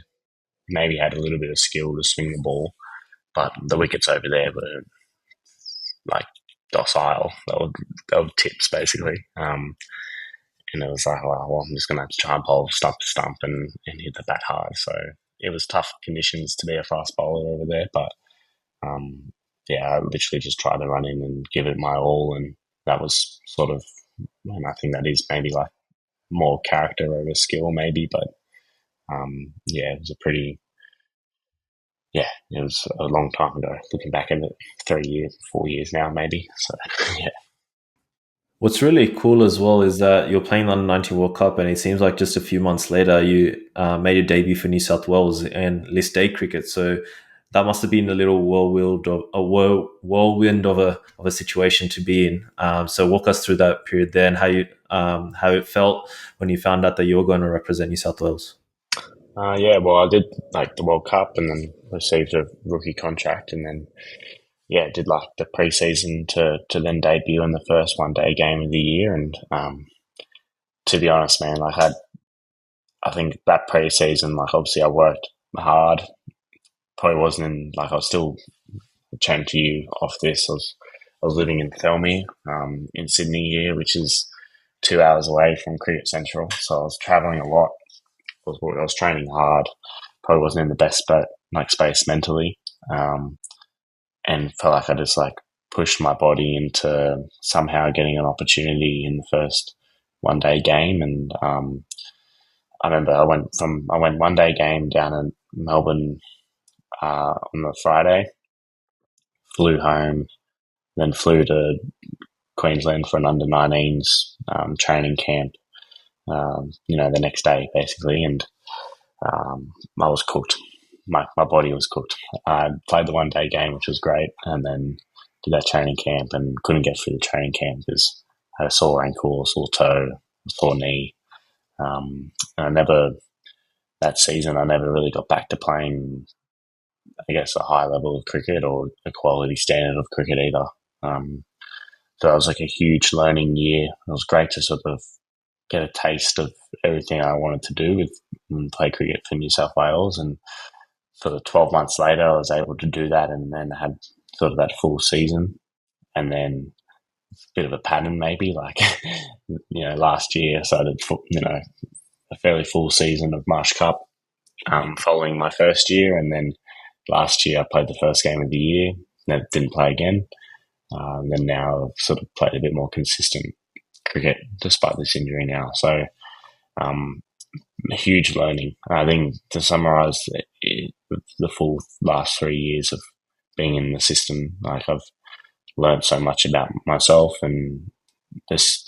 Speaker 2: Maybe had a little bit of skill to swing the ball, but the wickets over there were like docile. They were tips basically. And it was like, oh, well, I'm just going to have to try and bowl stump to stump and hit the bat hard. So it was tough conditions to be a fast bowler over there, but yeah, I literally just tried to run in and give it my all, and that was sort of, and I think that is maybe like more character over skill, maybe, but yeah, it was it was a long time ago. Looking back at it, 3 years, 4 years now, maybe. So yeah,
Speaker 1: What's really cool as well is that you're playing the Under-19 World Cup, and it seems like just a few months later you made your debut for New South Wales and list day cricket. So that must have been a little whirlwind of a situation to be in. So walk us through that period there and how it felt when you found out that you were going to represent New South Wales.
Speaker 2: yeah. Well, I did like the World Cup, and then received a rookie contract, and then yeah, did like the preseason to then debut in the first one day game of the year. And to be honest, man, I think that preseason, like obviously I worked hard. Probably wasn't in like I was still chatting to you off this. I was living in Thelmy, in Sydney here, which is 2 hours away from Cricket Central. So I was traveling a lot. I was training hard. Probably wasn't in the best space mentally, and felt like I just like pushed my body into somehow getting an opportunity in the first one day game. And I remember I went one day game down in Melbourne on the Friday, flew home, then flew to Queensland for an under 19s training camp. the next day basically, and I was cooked. My body was cooked. I played the 1 day game, which was great, and then did that training camp and couldn't get through the training camp because I had a sore ankle, a sore toe, a sore knee. And I never, that season, I never really got back to playing, I guess, a high level of cricket or a quality standard of cricket either. So it was like a huge learning year. It was great to sort of get a taste of everything I wanted to do with play cricket for New South Wales. And sort of 12 months later, I was able to do that and then had sort of that full season. And then a bit of a pattern maybe, like, last year I started, a fairly full season of Marsh Cup following my first year. And then last year I played the first game of the year, then didn't play again. And then now I've sort of played a bit more consistent cricket despite this injury now. So a huge learning. I think to summarise the full last 3 years of being in the system, like I've learned so much about myself and this,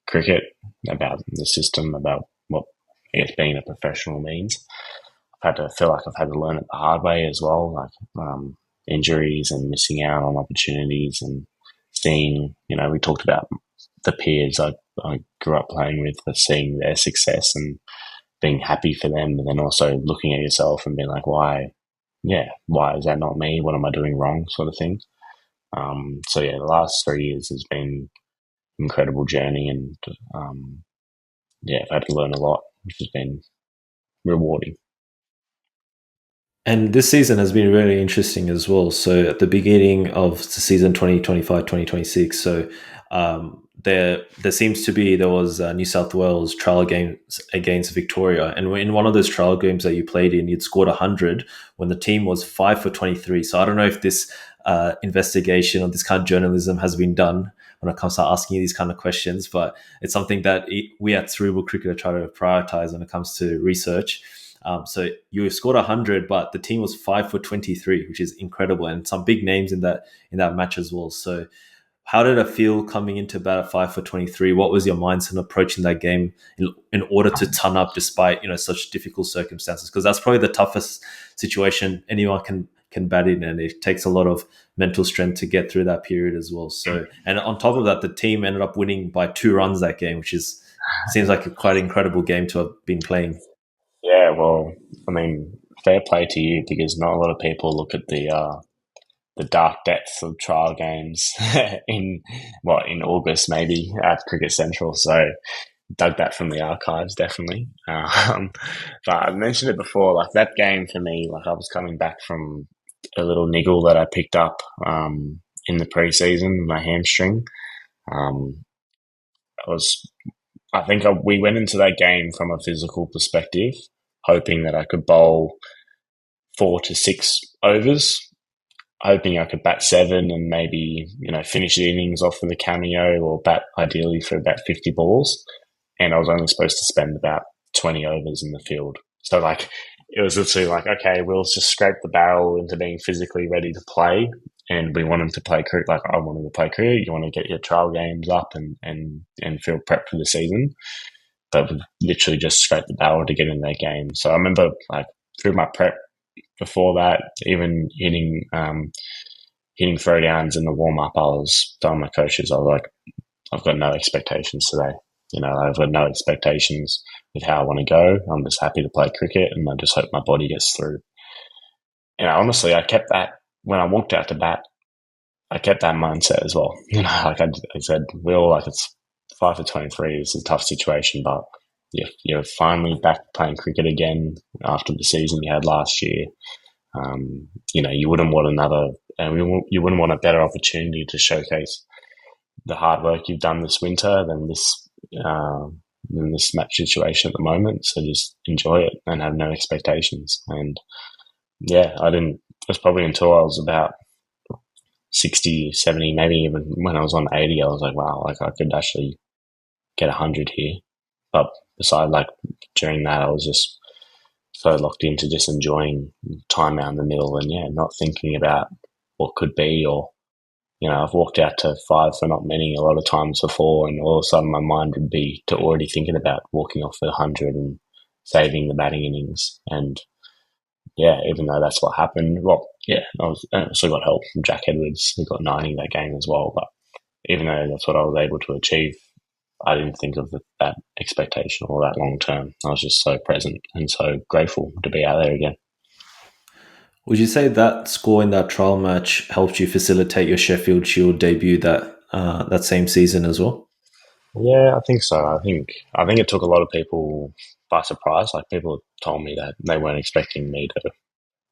Speaker 2: cricket, about the system, about what I guess being a professional means. I've had to feel like I've had to learn it the hard way as well, like injuries and missing out on opportunities and seeing, we talked about the peers I grew up playing with, for seeing their success and being happy for them, and then also looking at yourself and being like, why is that not me? What am I doing wrong? Sort of thing. The last 3 years has been an incredible journey, and I've had to learn a lot, which has been rewarding.
Speaker 1: And this season has been really interesting as well. So at the beginning of the season 2025-2026, so there seems to be, there was New South Wales trial games against Victoria, and in one of those trial games that you played in, you'd scored 100 when the team was 5 for 23. So I don't know if this investigation or this kind of journalism has been done when it comes to asking you these kind of questions, but it's something that we at Cerebral Cricketer try to prioritize when it comes to research. So you scored 100, but the team was 5 for 23, which is incredible, and some big names in that match as well. So how did it feel coming into bat at 5 for 23? What was your mindset approaching that game in order to ton up despite such difficult circumstances? Because that's probably the toughest situation anyone can bat in, and it takes a lot of mental strength to get through that period as well. So, and on top of that, the team ended up winning by 2 runs that game, which seems like a quite incredible game to have been playing.
Speaker 2: Yeah, well, I mean, fair play to you, because not a lot of people look at the dark depths of trial games in August maybe at Cricket Central. So dug that from the archives, definitely. But I mentioned it before, like that game for me, like I was coming back from a little niggle that I picked up in the preseason, my hamstring. We went into that game from a physical perspective, hoping that I could bowl 4 to 6 overs, hoping I could bat 7 and maybe, finish the innings off with a cameo, or bat ideally for about 50 balls. And I was only supposed to spend about 20 overs in the field. So it was literally like, okay, we'll just scrape the barrel into being physically ready to play. And we want them to play cricket. Like I wanted to play cricket. You want to get your trial games up and feel prepped for the season. But we literally just scraped the barrel to get in that game. So I remember through my prep before that, even hitting throwdowns in the warm up, I was telling my coaches, I was like, I've got no expectations today. I've got no expectations with how I want to go. I'm just happy to play cricket, and I just hope my body gets through. And honestly, I kept that when I walked out to bat. I kept that mindset as well. Like I said, it's 5 for 23. It's a tough situation, but you're finally back playing cricket again after the season you had last year. You wouldn't want you wouldn't want a better opportunity to showcase the hard work you've done this winter than this match situation at the moment. So just enjoy it and have no expectations. And I didn't. It was probably until I was about 60, 70, maybe even when I was on 80, I was like, wow, I could actually get 100 here. But beside during that, I was just so locked into just enjoying time out in the middle and not thinking about what could be or I've walked out to five for not many a lot of times before, and all of a sudden my mind would be to already thinking about walking off for 100 and saving the batting innings. And yeah, even though that's what happened, well, yeah, I also got help from Jack Edwards, who got 90 that game as well. But even though that's what I was able to achieve, I didn't think of that expectation or that long term. I was just so present and so grateful to be out there again.
Speaker 1: Would you say that score in that trial match helped you facilitate your Sheffield Shield debut that same season as well?
Speaker 2: Yeah, I think so. I think it took a lot of people by surprise. Like people told me that they weren't expecting me to.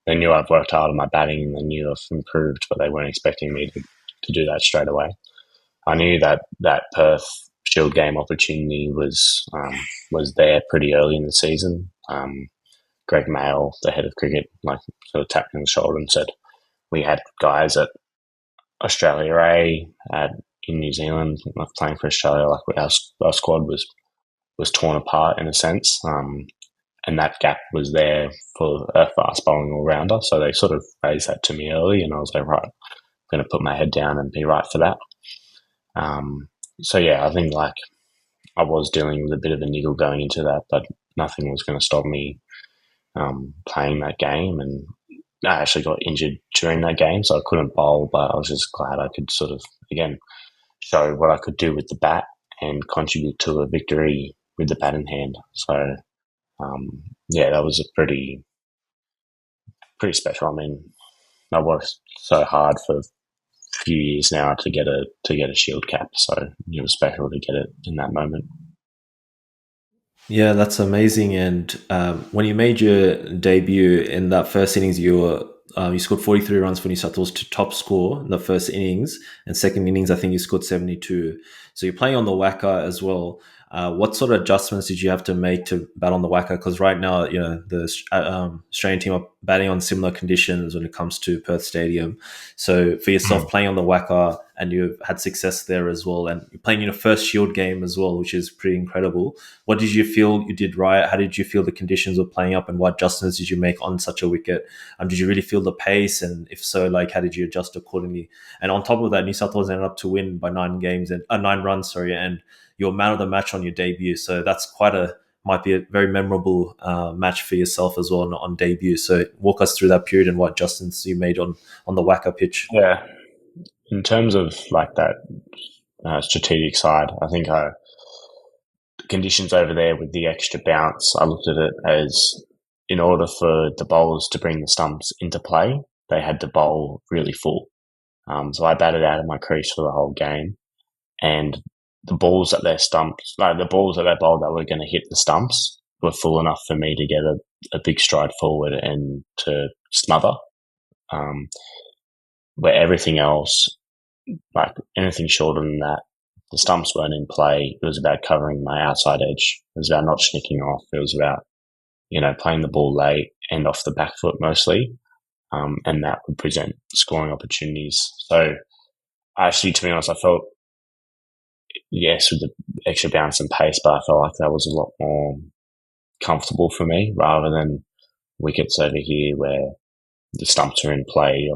Speaker 2: They knew I've worked hard on my batting and they knew I've improved, but they weren't expecting me to do that straight away. I knew that Perth Shield game opportunity was there pretty early in the season. Greg Mail, the head of cricket, like sort of tapped me on the shoulder and said we had guys at Australia A in New Zealand like playing for Australia. Like our squad was torn apart in a sense, and that gap was there for a fast bowling all rounder. So they sort of raised that to me early, and I was like, right, I'm going to put my head down and be right for that. So yeah, I think like I was dealing with a bit of a niggle going into that, but nothing was going to stop me playing that game. And I actually got injured during that game, so I couldn't bowl, but I was just glad I could sort of, again, show what I could do with the bat and contribute to a victory with the bat in hand. So, yeah, that was a pretty special. I mean, I worked so hard for a few years now to get a Shield cap, so it was special to get it in that moment.
Speaker 1: Yeah, that's amazing. And when you made your debut in that first innings, you scored 43 runs for New South Wales to top score in the first innings, and second innings I think you scored 72. So you're playing on the WACA as well. What sort of adjustments did you have to make to bat on the WACA? Because right now, the Australian team are batting on similar conditions when it comes to Perth Stadium. So for yourself, playing on the WACA, and you've had success there as well, and you're playing in your first Shield game as well, which is pretty incredible. What did you feel you did right? How did you feel the conditions were playing up, and what adjustments did you make on such a wicket? Did you really feel the pace, and if so, like how did you adjust accordingly? And on top of that, New South Wales ended up to win by 9 games and 9 runs, sorry, and you're man of the match on your debut. So that's might be a very memorable match for yourself as well on debut. So walk us through that period and what adjustments you made on the WACA pitch.
Speaker 2: Yeah, in terms of like that strategic side, I think the conditions over there with the extra bounce, I looked at it as in order for the bowlers to bring the stumps into play, they had to bowl really full. So I batted out of my crease for the whole game, and the balls that their stumps, like the balls that they bowled that were going to hit the stumps, were full enough for me to get a big stride forward and to smother. Where everything else, like anything shorter than that, the stumps weren't in play. It was about covering my outside edge. It was about not snicking off. It was about, playing the ball late and off the back foot mostly. And that would present scoring opportunities. So actually, to be honest, I felt, yes, with the extra bounce and pace, but I felt like that was a lot more comfortable for me rather than wickets over here where the stumps are in play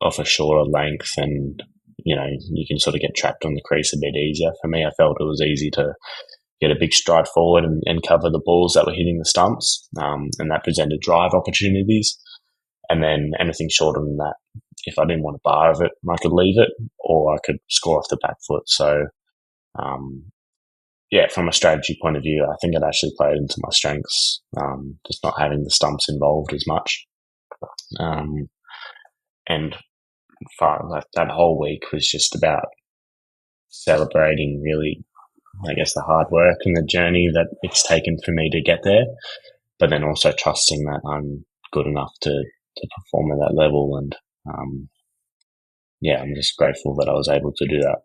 Speaker 2: off a shorter length, and you can sort of get trapped on the crease a bit easier. For me, I felt it was easy to get a big stride forward and cover the balls that were hitting the stumps, and that presented drive opportunities. And then anything shorter than that, if I didn't want a bar of it, I could leave it, or I could score off the back foot. So, yeah, from a strategy point of view, I think it actually played into my strengths, just not having the stumps involved as much. And that whole week was just about celebrating, really, I guess, the hard work and the journey that it's taken for me to get there, but then also trusting that I'm good enough to perform at that level. And yeah, I'm just grateful that I was able to do that.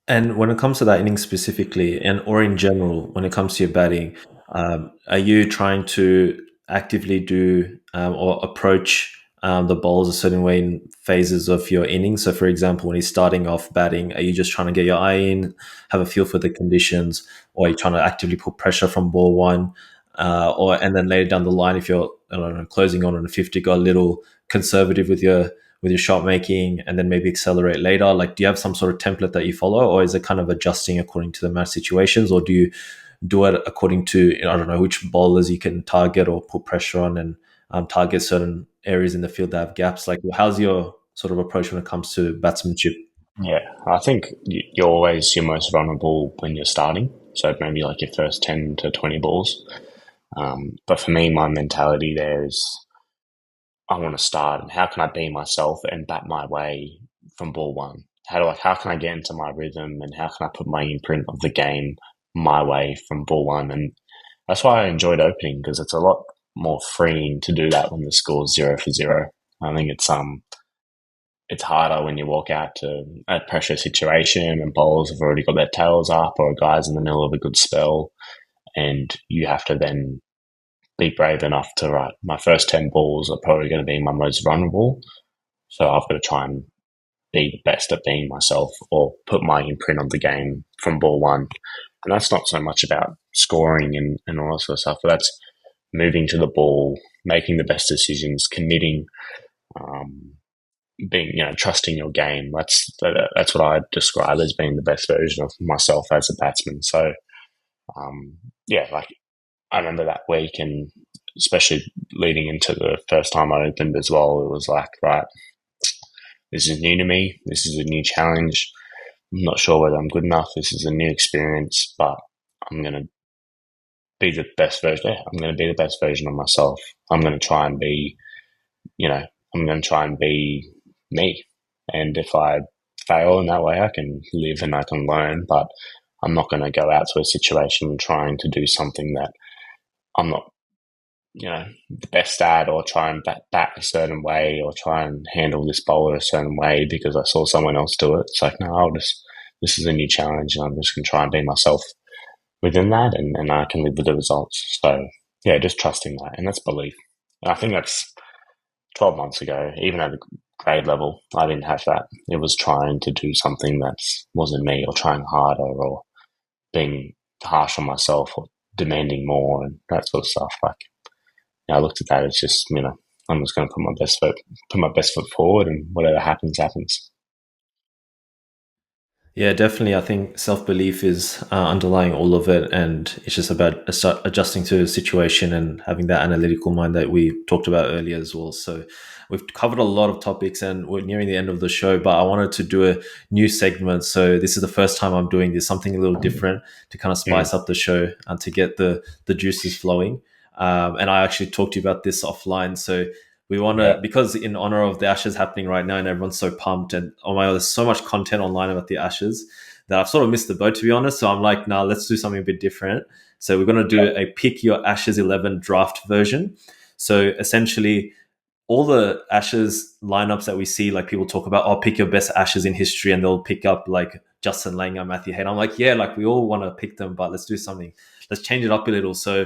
Speaker 1: And when it comes to that inning specifically, and or in general, when it comes to your batting, are you trying to actively do or approach the bowls a certain way in phases of your innings? So, for example, when you're starting off batting, are you just trying to get your eye in, have a feel for the conditions, or are you trying to actively put pressure from ball one, and then later down the line, if you're, I don't know, closing on a 50, go a little conservative with with your shot making and then maybe accelerate later? Like, do you have some sort of template that you follow, or is it kind of adjusting according to the match situations, or do you do it according to, I don't know, which bowlers you can target or put pressure on, and target certain areas in the field that have gaps? Like, how's your sort of approach when it comes to batsmanship?
Speaker 2: Yeah, I think you're always your most vulnerable when you're starting. So maybe like your first 10 to 20 balls. But for me, my mentality there is I want to start and how can I be myself and bat my way from ball one? How can I get into my rhythm and how can I put my imprint of the game my way from ball one? And that's why I enjoyed opening because it's a lot more freeing to do that when the score's 0 for 0. I think it's harder when you walk out to a pressure situation and bowlers have already got their tails up or a guy's in the middle of a good spell and you have to then be brave enough to write my first 10 balls are probably going to be my most vulnerable. So I've got to try and be the best at being myself or put my imprint on the game from ball one. And that's not so much about scoring and all that sort of stuff, but that's moving to the ball, making the best decisions, committing, um, being, trusting your game. That's what I describe as being the best version of myself as a batsman. So, yeah, like I remember that week and especially leading into the first time I opened as well, it was like, right, this is new to me. This is a new challenge. I'm not sure whether I'm good enough. This is a new experience, but I'm going to be the best version. Yeah, I'm going to be the best version of myself. I'm going to try and be, you know, I'm going to try and be me. And if I fail in that way, I can live and I can learn, but I'm not going to go out to a situation trying to do something that I'm not, the best at or try and bat a certain way or try and handle this bowler a certain way because I saw someone else do it. It's like, no, this is a new challenge and I'm just going to try and be myself within that and I can live with the results. So, yeah, just trusting that. And that's belief. And I think that's 12 months ago, even at a grade level, I didn't have that. It was trying to do something that wasn't me or trying harder or being harsh on myself or demanding more and that sort of stuff. Like, I looked at that as just, I'm just going to put my best foot forward and whatever happens, happens.
Speaker 1: Yeah, definitely. I think self belief is underlying all of it, and it's just about adjusting to the situation and having that analytical mind that we talked about earlier as well. So, we've covered a lot of topics, and we're nearing the end of the show. But I wanted to do a new segment. So, this is the first time I'm doing this, something a little different to kind of
Speaker 2: Mm.
Speaker 1: spice up the show and to get the juices flowing. And I actually talked to you about this offline. So, we want
Speaker 2: Yeah.
Speaker 1: to, because in honor of the Ashes happening right now and everyone's so pumped, and oh my God, there's so much content online about the Ashes that I've sort of missed the boat, to be honest. So I'm like, nah, let's do something a bit different. So we're going to do
Speaker 2: Yep.
Speaker 1: a pick your Ashes 11 draft version. So essentially, all the Ashes lineups that we see, like people talk about, oh, pick your best Ashes in history, and they'll pick up like Justin Langer, Matthew Hayden. I'm like, yeah, like we all want to pick them, but let's do something. Let's change it up a little. So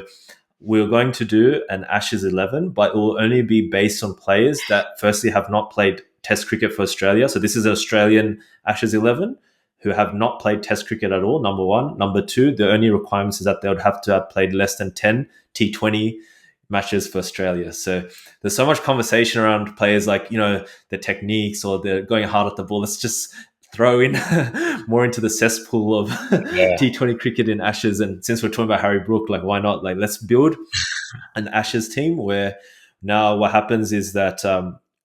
Speaker 1: we're going to do an Ashes 11, but it will only be based on players that firstly have not played Test cricket for Australia. So this is an Australian Ashes 11 who have not played Test cricket at all, number one. Number two, the only requirements is that they would have to have played less than 10 T20 matches for Australia. So there's so much conversation around players like, the techniques or they're going hard at the ball. Let's just throw in more into the cesspool of
Speaker 2: Yeah.
Speaker 1: T20 cricket in Ashes. And since we're talking about Harry Brook, like why not? Like let's build an Ashes team where now what happens is that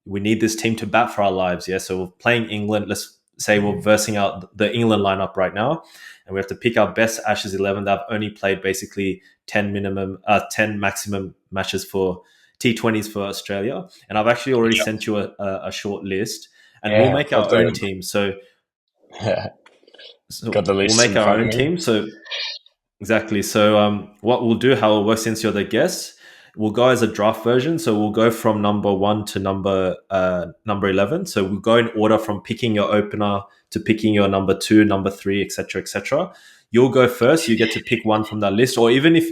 Speaker 1: we need this team to bat for our lives. Yeah. So we're playing England. Let's say we're versing out the England lineup right now, and we have to pick our best Ashes 11 that have only played basically 10 maximum matches for T20s for Australia. And I've actually already
Speaker 2: Yep.
Speaker 1: sent you a short list, and we'll
Speaker 2: Yeah.
Speaker 1: make our own team. So
Speaker 2: Got the
Speaker 1: we'll
Speaker 2: list
Speaker 1: make
Speaker 2: in
Speaker 1: our
Speaker 2: front of
Speaker 1: own
Speaker 2: me.
Speaker 1: team. So exactly. So what we'll do, how it works, since you're the guest, we'll go as a draft version. So we'll go from number one to number 11. So we'll go in order from picking your opener to picking your number two, number three, etc., etc. You'll go first. You get to pick one from that list, or even if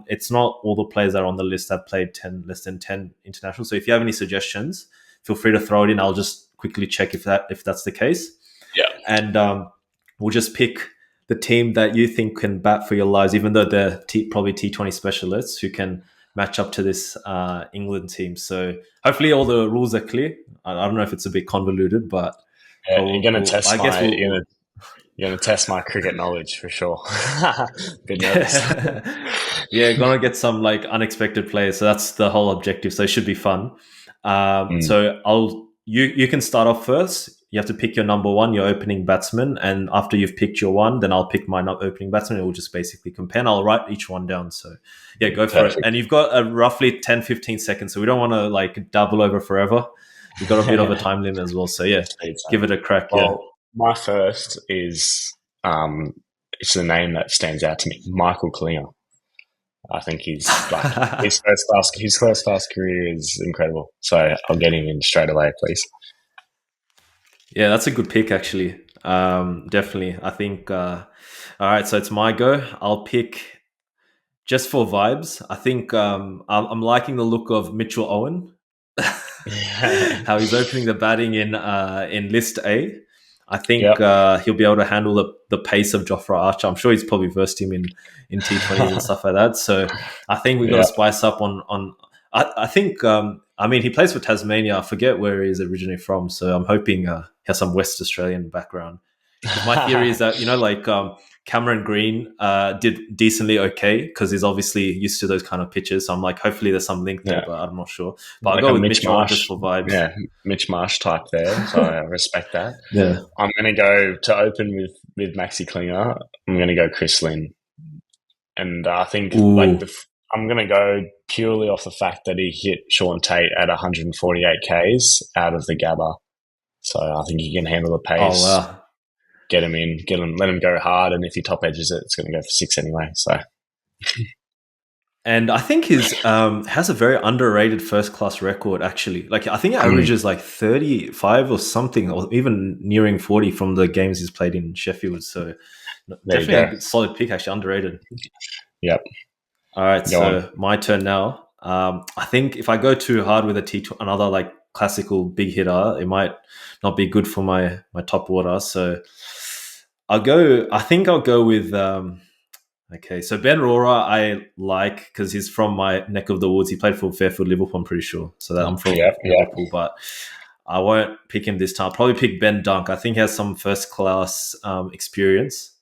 Speaker 1: it's not all the players that are on the list that played less than 10 international. So if you have any suggestions, feel free to throw it in. I'll just quickly check if that's the case,
Speaker 2: Yeah.
Speaker 1: and we'll just pick the team that you think can bat for your lives, even though they're probably T20 specialists who can match up to this England team. So hopefully all the rules are clear. I don't know if it's a bit convoluted, but
Speaker 2: Yeah,
Speaker 1: I guess
Speaker 2: you're gonna test my cricket knowledge for sure. Bit nervous.
Speaker 1: yeah, gonna get some like unexpected players. So that's the whole objective. So it should be fun.
Speaker 2: Mm,
Speaker 1: So you can start off first. You have to pick your number one, your opening batsman, and after you've picked your one, then I'll pick my opening batsman. It will just basically compare. And I'll write each one down. So yeah, go for it. And
Speaker 2: perfect.
Speaker 1: you've got a roughly 10-15 seconds. So we don't want to like double over forever. We've got a bit of a time limit as well. So yeah,
Speaker 2: Speed
Speaker 1: give
Speaker 2: zone.
Speaker 1: it a crack. Yeah.
Speaker 2: Well, my first is it's a name that stands out to me, Michael Klinger. I think he's like his first class career is incredible. So I'll get him in straight away, please.
Speaker 1: Yeah, that's a good pick, actually. Definitely. I think. All right, so it's my go. I'll pick just for vibes. I think I'm liking the look of Mitchell Owen. How he's opening the batting in List A. I think
Speaker 2: Yep.
Speaker 1: he'll be able to handle the pace of Jofra Archer. I'm sure he's probably versed him in T20s and stuff like that. So I think we got to
Speaker 2: Yep.
Speaker 1: spice up on. I think I mean he plays for Tasmania. I forget where he's originally from, so I'm hoping he has some West Australian background. Because my theory is that like Cameron Green did decently okay because he's obviously used to those kind of pitches. So I'm like, hopefully there's some link there,
Speaker 2: Yeah.
Speaker 1: but I'm not sure. But I'll
Speaker 2: Like
Speaker 1: go
Speaker 2: a
Speaker 1: with
Speaker 2: Mitch
Speaker 1: Mitch Owen just
Speaker 2: Marsh.
Speaker 1: for vibes.
Speaker 2: Yeah, Mitch Marsh type there. So I respect that.
Speaker 1: Yeah.
Speaker 2: I'm going to go to open with Maxi Klinger. I'm going to go Chris Lynn. And I think like
Speaker 1: Ooh.
Speaker 2: I'm going to go purely off the fact that he hit Sean Tate at 148 Ks out of the Gabba. So I think he can handle the
Speaker 1: Oh
Speaker 2: pace,
Speaker 1: wow.
Speaker 2: get him in, let him go hard. And if he top edges it, it's going to go for six anyway. So
Speaker 1: And I think his has a very underrated first class record actually. Like I think it
Speaker 2: mm,
Speaker 1: averages like 35 or something, or even nearing 40 from the games he's played in Sheffield. So
Speaker 2: there you
Speaker 1: definitely
Speaker 2: go.
Speaker 1: a good, solid pick, actually underrated.
Speaker 2: Yep.
Speaker 1: All right,
Speaker 2: Go on.
Speaker 1: so my turn now. I think if I go too hard with another like classical big hitter, it might not be good for my top order. So I'll go. I think I'll go with. Okay, so Ben Rora I like because he's from my neck of the woods. He played for Fairfield Liverpool, I'm pretty sure. So that I'm from
Speaker 2: Yep. Yep.
Speaker 1: Liverpool, but I won't pick him this time. I'll probably pick Ben Dunk. I think he has some first class experience,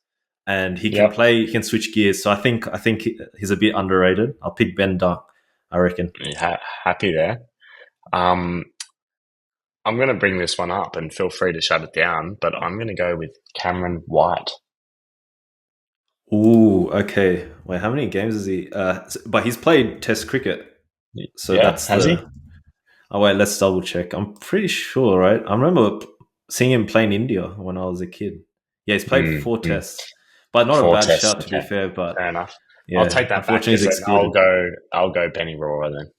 Speaker 1: and he can
Speaker 2: Yep.
Speaker 1: play. He can switch gears. So I think he's a bit underrated. I'll pick Ben Dunk. I reckon.
Speaker 2: Happy there. Um, I'm going to bring this one up and feel free to shut it down, but I'm going to go with Cameron White.
Speaker 1: Ooh, okay. Wait, how many games is he? But he's played Test cricket, so
Speaker 2: Yeah.
Speaker 1: that's
Speaker 2: Has he?
Speaker 1: the. Oh wait, let's double check. I'm pretty sure, right? I remember seeing him play in India when I was a kid. Yeah, he's played
Speaker 2: Mm,
Speaker 1: four
Speaker 2: mm.
Speaker 1: tests, but not a
Speaker 2: Four
Speaker 1: bad
Speaker 2: tests.
Speaker 1: shout to be
Speaker 2: Okay.
Speaker 1: fair. But
Speaker 2: Fair enough. I'll
Speaker 1: yeah,
Speaker 2: take that back
Speaker 1: unfortunately, he's
Speaker 2: just then.
Speaker 1: excluded.
Speaker 2: I'll go Benny Roar then.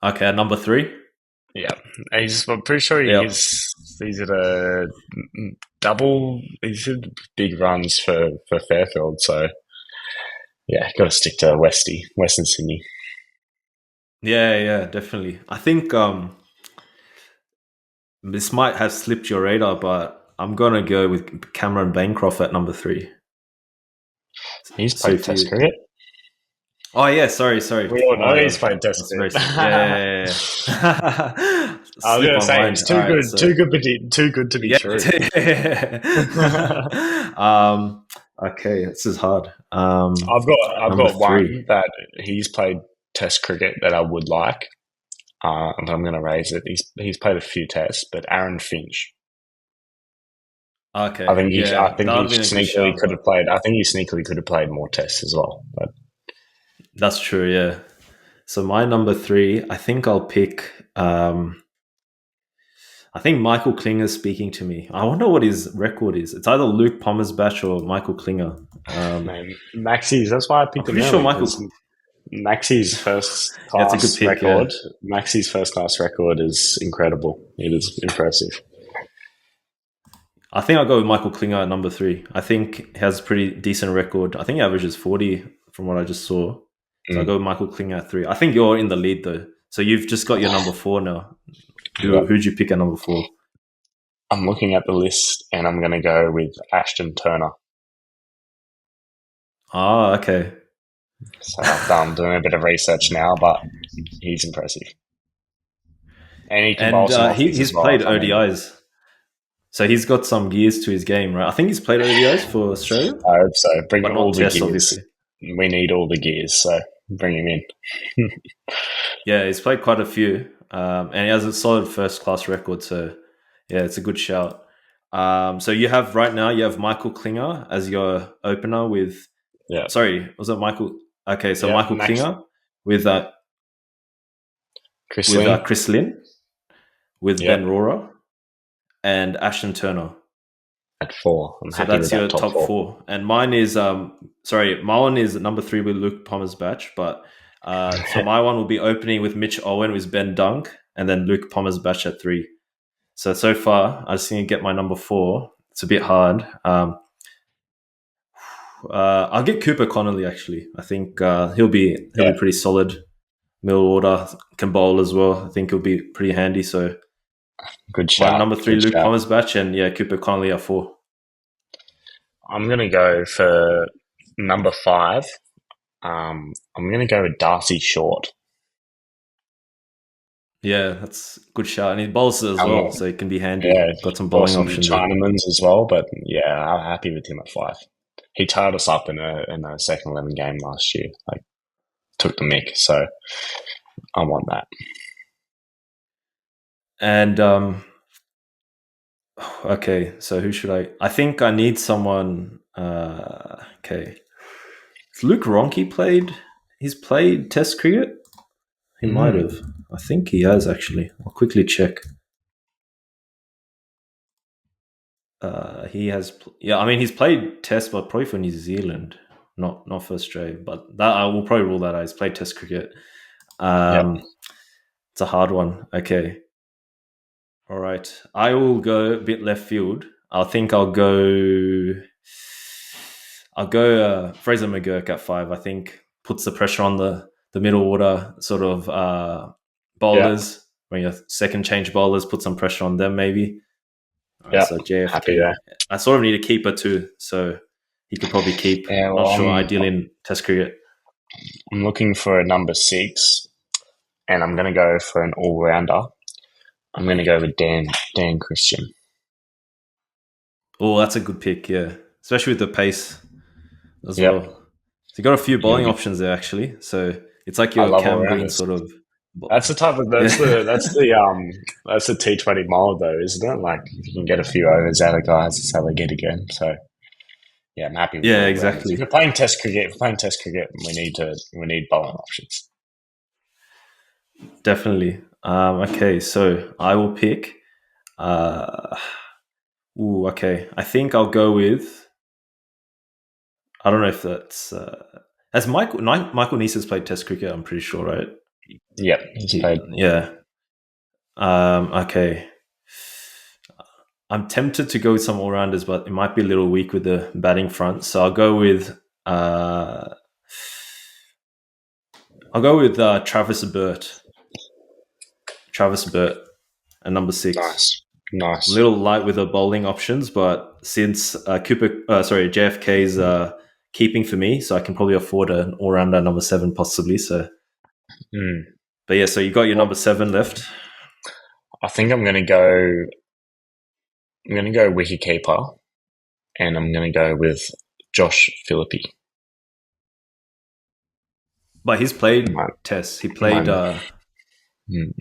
Speaker 1: Okay, at number three.
Speaker 2: Yeah. I'm pretty sure
Speaker 1: Yep.
Speaker 2: he's at a double, he's at big runs for Fairfield. So yeah, got to stick to Western Sydney.
Speaker 1: Yeah, yeah, definitely. I think this might have slipped your radar, but I'm gonna go with Cameron Bancroft at number three.
Speaker 2: He's
Speaker 1: So
Speaker 2: played
Speaker 1: if
Speaker 2: Test
Speaker 1: you,
Speaker 2: cricket.
Speaker 1: oh yeah, sorry.
Speaker 2: We all
Speaker 1: Oh
Speaker 2: know
Speaker 1: yeah,
Speaker 2: he's played Test
Speaker 1: that's very
Speaker 2: cricket.
Speaker 1: silly. Yeah, yeah, yeah.
Speaker 2: I was
Speaker 1: Slip
Speaker 2: gonna
Speaker 1: my
Speaker 2: say
Speaker 1: mind.
Speaker 2: it's
Speaker 1: All right, so
Speaker 2: too good to be
Speaker 1: yeah.
Speaker 2: true.
Speaker 1: Okay, this is hard.
Speaker 2: I've
Speaker 1: Number
Speaker 2: got
Speaker 1: three.
Speaker 2: one that he's played Test cricket that I would like. And I'm going to raise it. He's played a few tests, but Aaron Finch.
Speaker 1: Okay, yeah,
Speaker 2: I think
Speaker 1: that would
Speaker 2: he
Speaker 1: have been a good
Speaker 2: sneakily
Speaker 1: shout,
Speaker 2: could have
Speaker 1: but
Speaker 2: played. I think he sneakily could have played more tests as well. But
Speaker 1: that's true. Yeah. So my number three, I think I'll pick. I think Michael Klinger's speaking to me. I wonder what his record is. It's either Luke Pommersbach or Michael Klinger.
Speaker 2: man, Maxi's. That's why I
Speaker 1: I'm
Speaker 2: picked him
Speaker 1: pretty sure
Speaker 2: early because
Speaker 1: Michael.
Speaker 2: Maxi's first
Speaker 1: Yeah, it's a good
Speaker 2: class
Speaker 1: pick. Yeah,
Speaker 2: record. Maxi's first class record is incredible. It is impressive.
Speaker 1: I think I'll go with Michael Klinger at number three. I think he has a pretty decent record. I think he averages 40 from what I just saw. So I'll
Speaker 2: Mm.
Speaker 1: go with Michael Klinger at three. I think you're in the lead though. So you've just got your number four now.
Speaker 2: Yep.
Speaker 1: Who'd you pick at number four?
Speaker 2: I'm looking at the list and I'm going to go with Ashton Turner.
Speaker 1: Ah, okay.
Speaker 2: So I've done doing a bit of research now, but he's impressive. And he can bowl
Speaker 1: And
Speaker 2: some offies as
Speaker 1: he's
Speaker 2: well
Speaker 1: played
Speaker 2: if I need it.
Speaker 1: ODIs, so he's got some gears to his game, right? I think he's played ODIs for Australia,
Speaker 2: I hope so. Bring
Speaker 1: but
Speaker 2: all
Speaker 1: not
Speaker 2: the
Speaker 1: Tests,
Speaker 2: gears.
Speaker 1: obviously.
Speaker 2: We need all the gears, so bring him in.
Speaker 1: Yeah, he's played quite a few, and he has a solid first class record. So yeah, it's a good shout. So you have right now you have Michael Klinger as your opener with.
Speaker 2: Yeah,
Speaker 1: Sorry, was it Michael? Okay, so
Speaker 2: yeah.
Speaker 1: Michael
Speaker 2: Max,
Speaker 1: Klinger with
Speaker 2: Chris Lynn.
Speaker 1: Chris Lynn, with
Speaker 2: Yep,
Speaker 1: Ben Rora and Ashton Turner.
Speaker 2: at 4. I'm
Speaker 1: So
Speaker 2: happy with
Speaker 1: that's
Speaker 2: that
Speaker 1: your
Speaker 2: top
Speaker 1: top
Speaker 2: 4.
Speaker 1: four, and mine is sorry, my one is number 3 with Luke Palmer's batch, but so my one will be opening with Mitch Owen with Ben Dunk, and then Luke Palmer's batch at 3. So far, I just need to get my number 4. It's a bit hard. I'll get Cooper Connolly actually. I think he'll
Speaker 2: Yeah,
Speaker 1: be pretty solid. Middle order, can bowl as well. I think he'll be pretty handy. So
Speaker 2: good
Speaker 1: my
Speaker 2: shout.
Speaker 1: number 3,
Speaker 2: Good
Speaker 1: Luke
Speaker 2: shout.
Speaker 1: Palmer's batch, and yeah, Cooper Connolly at 4.
Speaker 2: I'm gonna go for number 5. I'm gonna go with Darcy Short.
Speaker 1: Yeah, that's a good shot. And he bowls as
Speaker 2: I'm
Speaker 1: well,
Speaker 2: not,
Speaker 1: so he can be handy.
Speaker 2: yeah,
Speaker 1: Got some
Speaker 2: or
Speaker 1: bowling
Speaker 2: some
Speaker 1: options there.
Speaker 2: Chinamans as well, but yeah, I'm happy with him at 5. He tied us up in a second 11 game last year. Like took the mick, so I want that.
Speaker 1: And okay, so who should I think I need someone. Okay, has Luke Ronke played? He's played Test cricket. He might have.
Speaker 2: Mm,
Speaker 1: I think he has actually. I'll quickly check. He has. Yeah, I mean he's played Test, but probably for New Zealand, not for Australia. But that I will probably rule that out. He's played Test cricket.
Speaker 2: yep,
Speaker 1: Um, it's a hard one. Okay. All right. I will go a bit left field. I think I'll go Fraser McGurk at 5. I think puts the pressure on the middle order sort of
Speaker 2: yep,
Speaker 1: bowlers. When your second change bowlers, put some pressure on them maybe. All right,
Speaker 2: yep.
Speaker 1: so
Speaker 2: Happy
Speaker 1: JFK.
Speaker 2: there.
Speaker 1: I sort of need a keeper too, so he could probably keep.
Speaker 2: Yeah, well,
Speaker 1: Not sure. Ideally in Test cricket.
Speaker 2: I'm looking for a number 6, and I'm gonna go for an all rounder. I'm gonna go with Dan Christian.
Speaker 1: Oh, that's a good pick. Yeah, especially with the pace as
Speaker 2: Yep,
Speaker 1: well. So you got a few
Speaker 2: he'll
Speaker 1: bowling
Speaker 2: be.
Speaker 1: options there actually. So it's like
Speaker 2: I
Speaker 1: your
Speaker 2: love all
Speaker 1: Cam Green
Speaker 2: rounders.
Speaker 1: sort of.
Speaker 2: That's the type of
Speaker 1: Yeah,
Speaker 2: that's the T20 mold though, isn't it? Like if you can get a few overs out of guys, that's how they get again. So yeah, I'm happy with
Speaker 1: yeah,
Speaker 2: all rounders.
Speaker 1: exactly.
Speaker 2: If we're playing Test cricket, we need bowling options.
Speaker 1: Definitely. Okay, so I will pick. Uh, okay. I think I'll go with. I don't know if that's. Has Michael Neese has played Test cricket? I'm pretty sure, right?
Speaker 2: Yep, he's played.
Speaker 1: Yeah. Okay. I'm tempted to go with some all rounders, but it might be a little weak with the batting front. So I'll go with. Uh, I'll go with Travis Burt. Travis Burt at number 6.
Speaker 2: Nice,
Speaker 1: A
Speaker 2: nice.
Speaker 1: little light with the bowling options, but since JFK's keeping for me, so I can probably afford an all rounder number 7 possibly. So,
Speaker 2: Mm.
Speaker 1: but yeah, so you got your
Speaker 2: Well,
Speaker 1: number 7 left.
Speaker 2: I think I'm gonna go. I'm gonna go wicketkeeper, and I'm gonna go with Josh Philippi.
Speaker 1: But he's played
Speaker 2: My,
Speaker 1: tests.
Speaker 2: my,
Speaker 1: He played in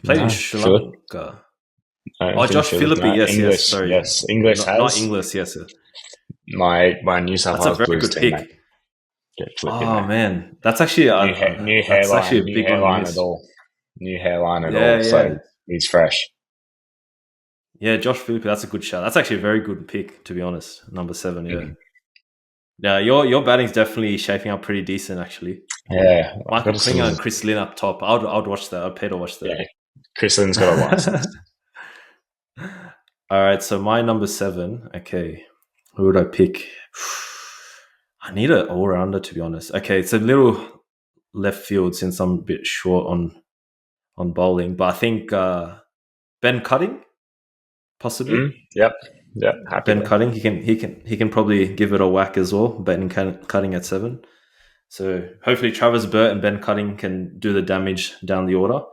Speaker 2: no,
Speaker 1: Sri
Speaker 2: Philip.
Speaker 1: Lanka.
Speaker 2: I don't
Speaker 1: Oh,
Speaker 2: think
Speaker 1: Josh
Speaker 2: Philip.
Speaker 1: Philippi.
Speaker 2: No,
Speaker 1: Yes, yes.
Speaker 2: English.
Speaker 1: Sorry,
Speaker 2: Yes, English
Speaker 1: not
Speaker 2: has
Speaker 1: English. Yes,
Speaker 2: my New South
Speaker 1: that's a
Speaker 2: Wales
Speaker 1: very
Speaker 2: Blues
Speaker 1: good
Speaker 2: teammate.
Speaker 1: pick.
Speaker 2: Get Philippi in
Speaker 1: Oh
Speaker 2: there.
Speaker 1: man, that's actually a
Speaker 2: New
Speaker 1: big one to
Speaker 2: hairline at
Speaker 1: miss.
Speaker 2: all. New hairline at
Speaker 1: Yeah,
Speaker 2: all. So
Speaker 1: yeah.
Speaker 2: he's fresh.
Speaker 1: Yeah, Josh Philippi, that's a good shot. That's actually a very good pick, to be honest. Number 7, yeah.
Speaker 2: Mm.
Speaker 1: Yeah, your batting's definitely shaping up pretty decent, actually.
Speaker 2: Yeah, I've got
Speaker 1: Michael
Speaker 2: to
Speaker 1: Klinger
Speaker 2: sort
Speaker 1: and
Speaker 2: of.
Speaker 1: Chris Lynn up top. I'd watch that. I'd pay to watch
Speaker 2: Yeah,
Speaker 1: that.
Speaker 2: Chris Lynn's got a license.
Speaker 1: All right, so my number 7. Okay, who would I pick? I need an all rounder, to be honest. Okay, it's a little left field since I'm a bit short on bowling, but I think Ben Cutting, possibly.
Speaker 2: Yep, yep. Happy
Speaker 1: Ben
Speaker 2: there.
Speaker 1: Cutting, he can probably give it a whack as well. Ben Cutting at 7. So hopefully Travis Burt and Ben Cutting can do the damage down the order.
Speaker 2: Yep.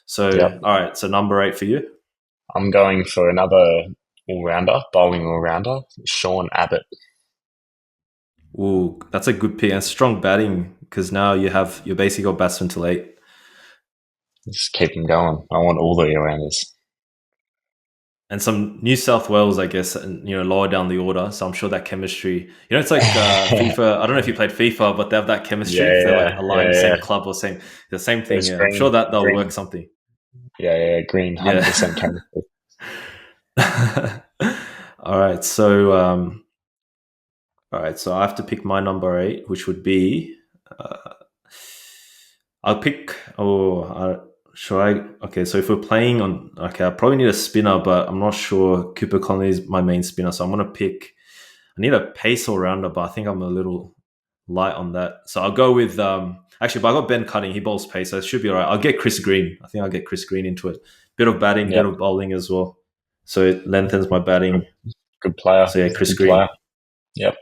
Speaker 1: So all right, so number 8 for you.
Speaker 2: I'm going for another all-rounder, bowling all-rounder, Sean Abbott.
Speaker 1: Ooh, that's a good pick and strong batting because now you basically got batsman till 8.
Speaker 2: Just keep him going. I want all the all-rounders.
Speaker 1: And some New South Wales, I guess, and lower down the order. So I'm sure that chemistry, it's like
Speaker 2: yeah,
Speaker 1: FIFA. I don't know if you played FIFA, but they have that chemistry if they're like
Speaker 2: yeah,
Speaker 1: aligned,
Speaker 2: yeah.
Speaker 1: same club or same the same thing.
Speaker 2: There's
Speaker 1: Yeah, I'm sure that they'll work
Speaker 2: green.
Speaker 1: something.
Speaker 2: Yeah, green,
Speaker 1: Yeah.
Speaker 2: 100% chemical.
Speaker 1: All right, so I have to pick my number 8, which would be. Uh, I'll pick. Should I? Okay, so if we're playing on, okay, I probably need a spinner, but I'm not sure. Cooper Conley is my main spinner, so I'm gonna pick. I need a pace all rounder, but I think I'm a little light on that. So I'll go with. Actually, but I got Ben Cutting. He bowls pace, so it should be all right. I'll get Chris Green. I think I'll get Chris Green into it. Bit of batting, bit
Speaker 2: Yep,
Speaker 1: of bowling as well. So it lengthens my batting.
Speaker 2: good, good player.
Speaker 1: So yeah, Chris
Speaker 2: Good
Speaker 1: Green.
Speaker 2: player. Yep,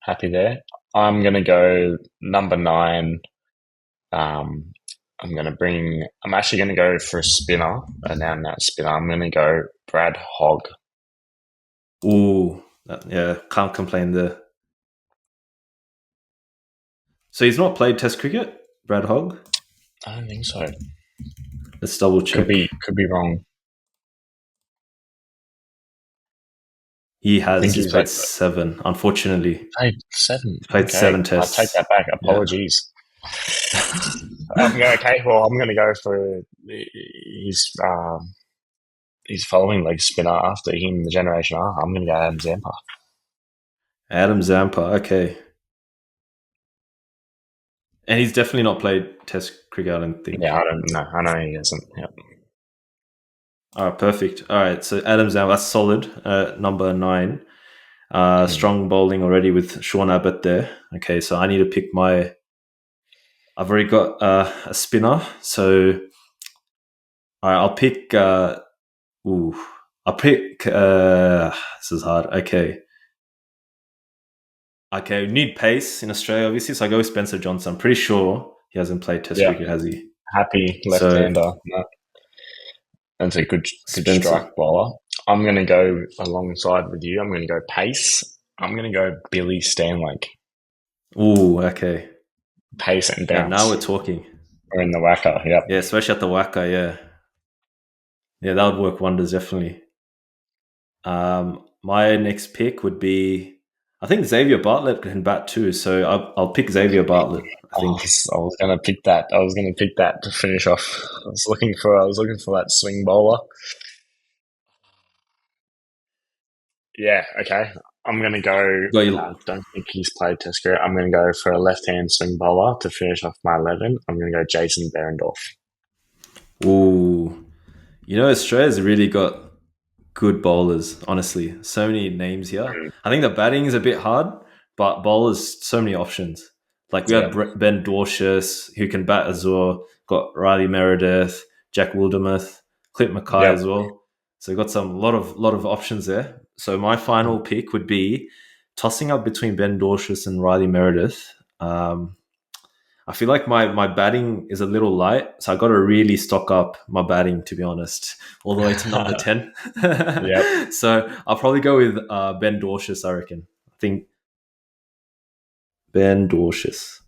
Speaker 2: happy there. I'm going to go number 9. Um, I'm actually going to go for a spinner, and now that spinner, I'm going to go Brad Hogg.
Speaker 1: Ooh, yeah, can't complain there. So he's not played Test cricket, Brad Hogg.
Speaker 2: I don't think so.
Speaker 1: Let's double check.
Speaker 2: Could be wrong.
Speaker 1: He
Speaker 2: I
Speaker 1: has.
Speaker 2: think
Speaker 1: He's
Speaker 2: he's
Speaker 1: played
Speaker 2: like
Speaker 1: 7. Unfortunately,
Speaker 2: played 7.
Speaker 1: he's played
Speaker 2: Okay,
Speaker 1: 7
Speaker 2: I take
Speaker 1: tests.
Speaker 2: that back.
Speaker 1: Yeah.
Speaker 2: Apologies. Okay, well, I'm going to go for his following leg spinner after him, the Generation R. I'm going to go Adam Zampa.
Speaker 1: Adam Zampa. Okay, and he's definitely not played Test cricket. I don't think.
Speaker 2: Yeah, I don't know. I know he hasn't. Yep.
Speaker 1: All right, perfect. All right, so Adam Zampa, that's solid. Number 9. Strong bowling already with Sean Abbott there. Okay, so I need to pick my. I've already got a spinner, so all right, I'll pick. Ooh, I'll pick. This is hard. Okay, we need pace in Australia, obviously. So I go with Spencer Johnson. I'm pretty sure he hasn't played Test
Speaker 2: Yeah,
Speaker 1: cricket, has he?
Speaker 2: happy
Speaker 1: So
Speaker 2: left-hander. No, that's a good
Speaker 1: Spencer.
Speaker 2: strike bowler. I'm going to go alongside with you. I'm going to go pace. I'm going to go Billy Stanlake.
Speaker 1: Ooh, okay.
Speaker 2: Pace and
Speaker 1: Yeah, now
Speaker 2: bounce.
Speaker 1: we're talking.
Speaker 2: We're in the WACA. Yep.
Speaker 1: Yeah, especially at the WACA. Yeah, yeah, that would work wonders, definitely. My next pick would be. I think Xavier Bartlett can bat too, so I'll pick Xavier Bartlett. I think.
Speaker 2: I was going to pick that. I was going to pick that to finish off. I was looking for that swing bowler. Yeah. Okay. I'm going to go.
Speaker 1: Got
Speaker 2: I
Speaker 1: you.
Speaker 2: don't think he's played Test cricket. I'm going to go for a left-hand swing bowler to finish off my 11. I'm going to go Jason Behrendorff.
Speaker 1: Ooh, Australia's really got good bowlers, honestly. So many names here.
Speaker 2: Mm,
Speaker 1: I think the batting is a bit hard, but bowlers, so many options. Like we have
Speaker 2: yeah.
Speaker 1: Ben Dwarshuis, who can bat as well. Got Riley Meredith, Jack Wildermuth, Clint Mackay
Speaker 2: Yep.
Speaker 1: as well. So got some lot of options there. So my final pick would be tossing up between Ben Dwarshuis and Riley Meredith. I feel like my batting is a little light, so I got to really stock up my batting, to be honest, all the way to number 10.
Speaker 2: Yep.
Speaker 1: So I'll probably go with Ben Dwarshuis, I reckon. I think Ben Dwarshuis.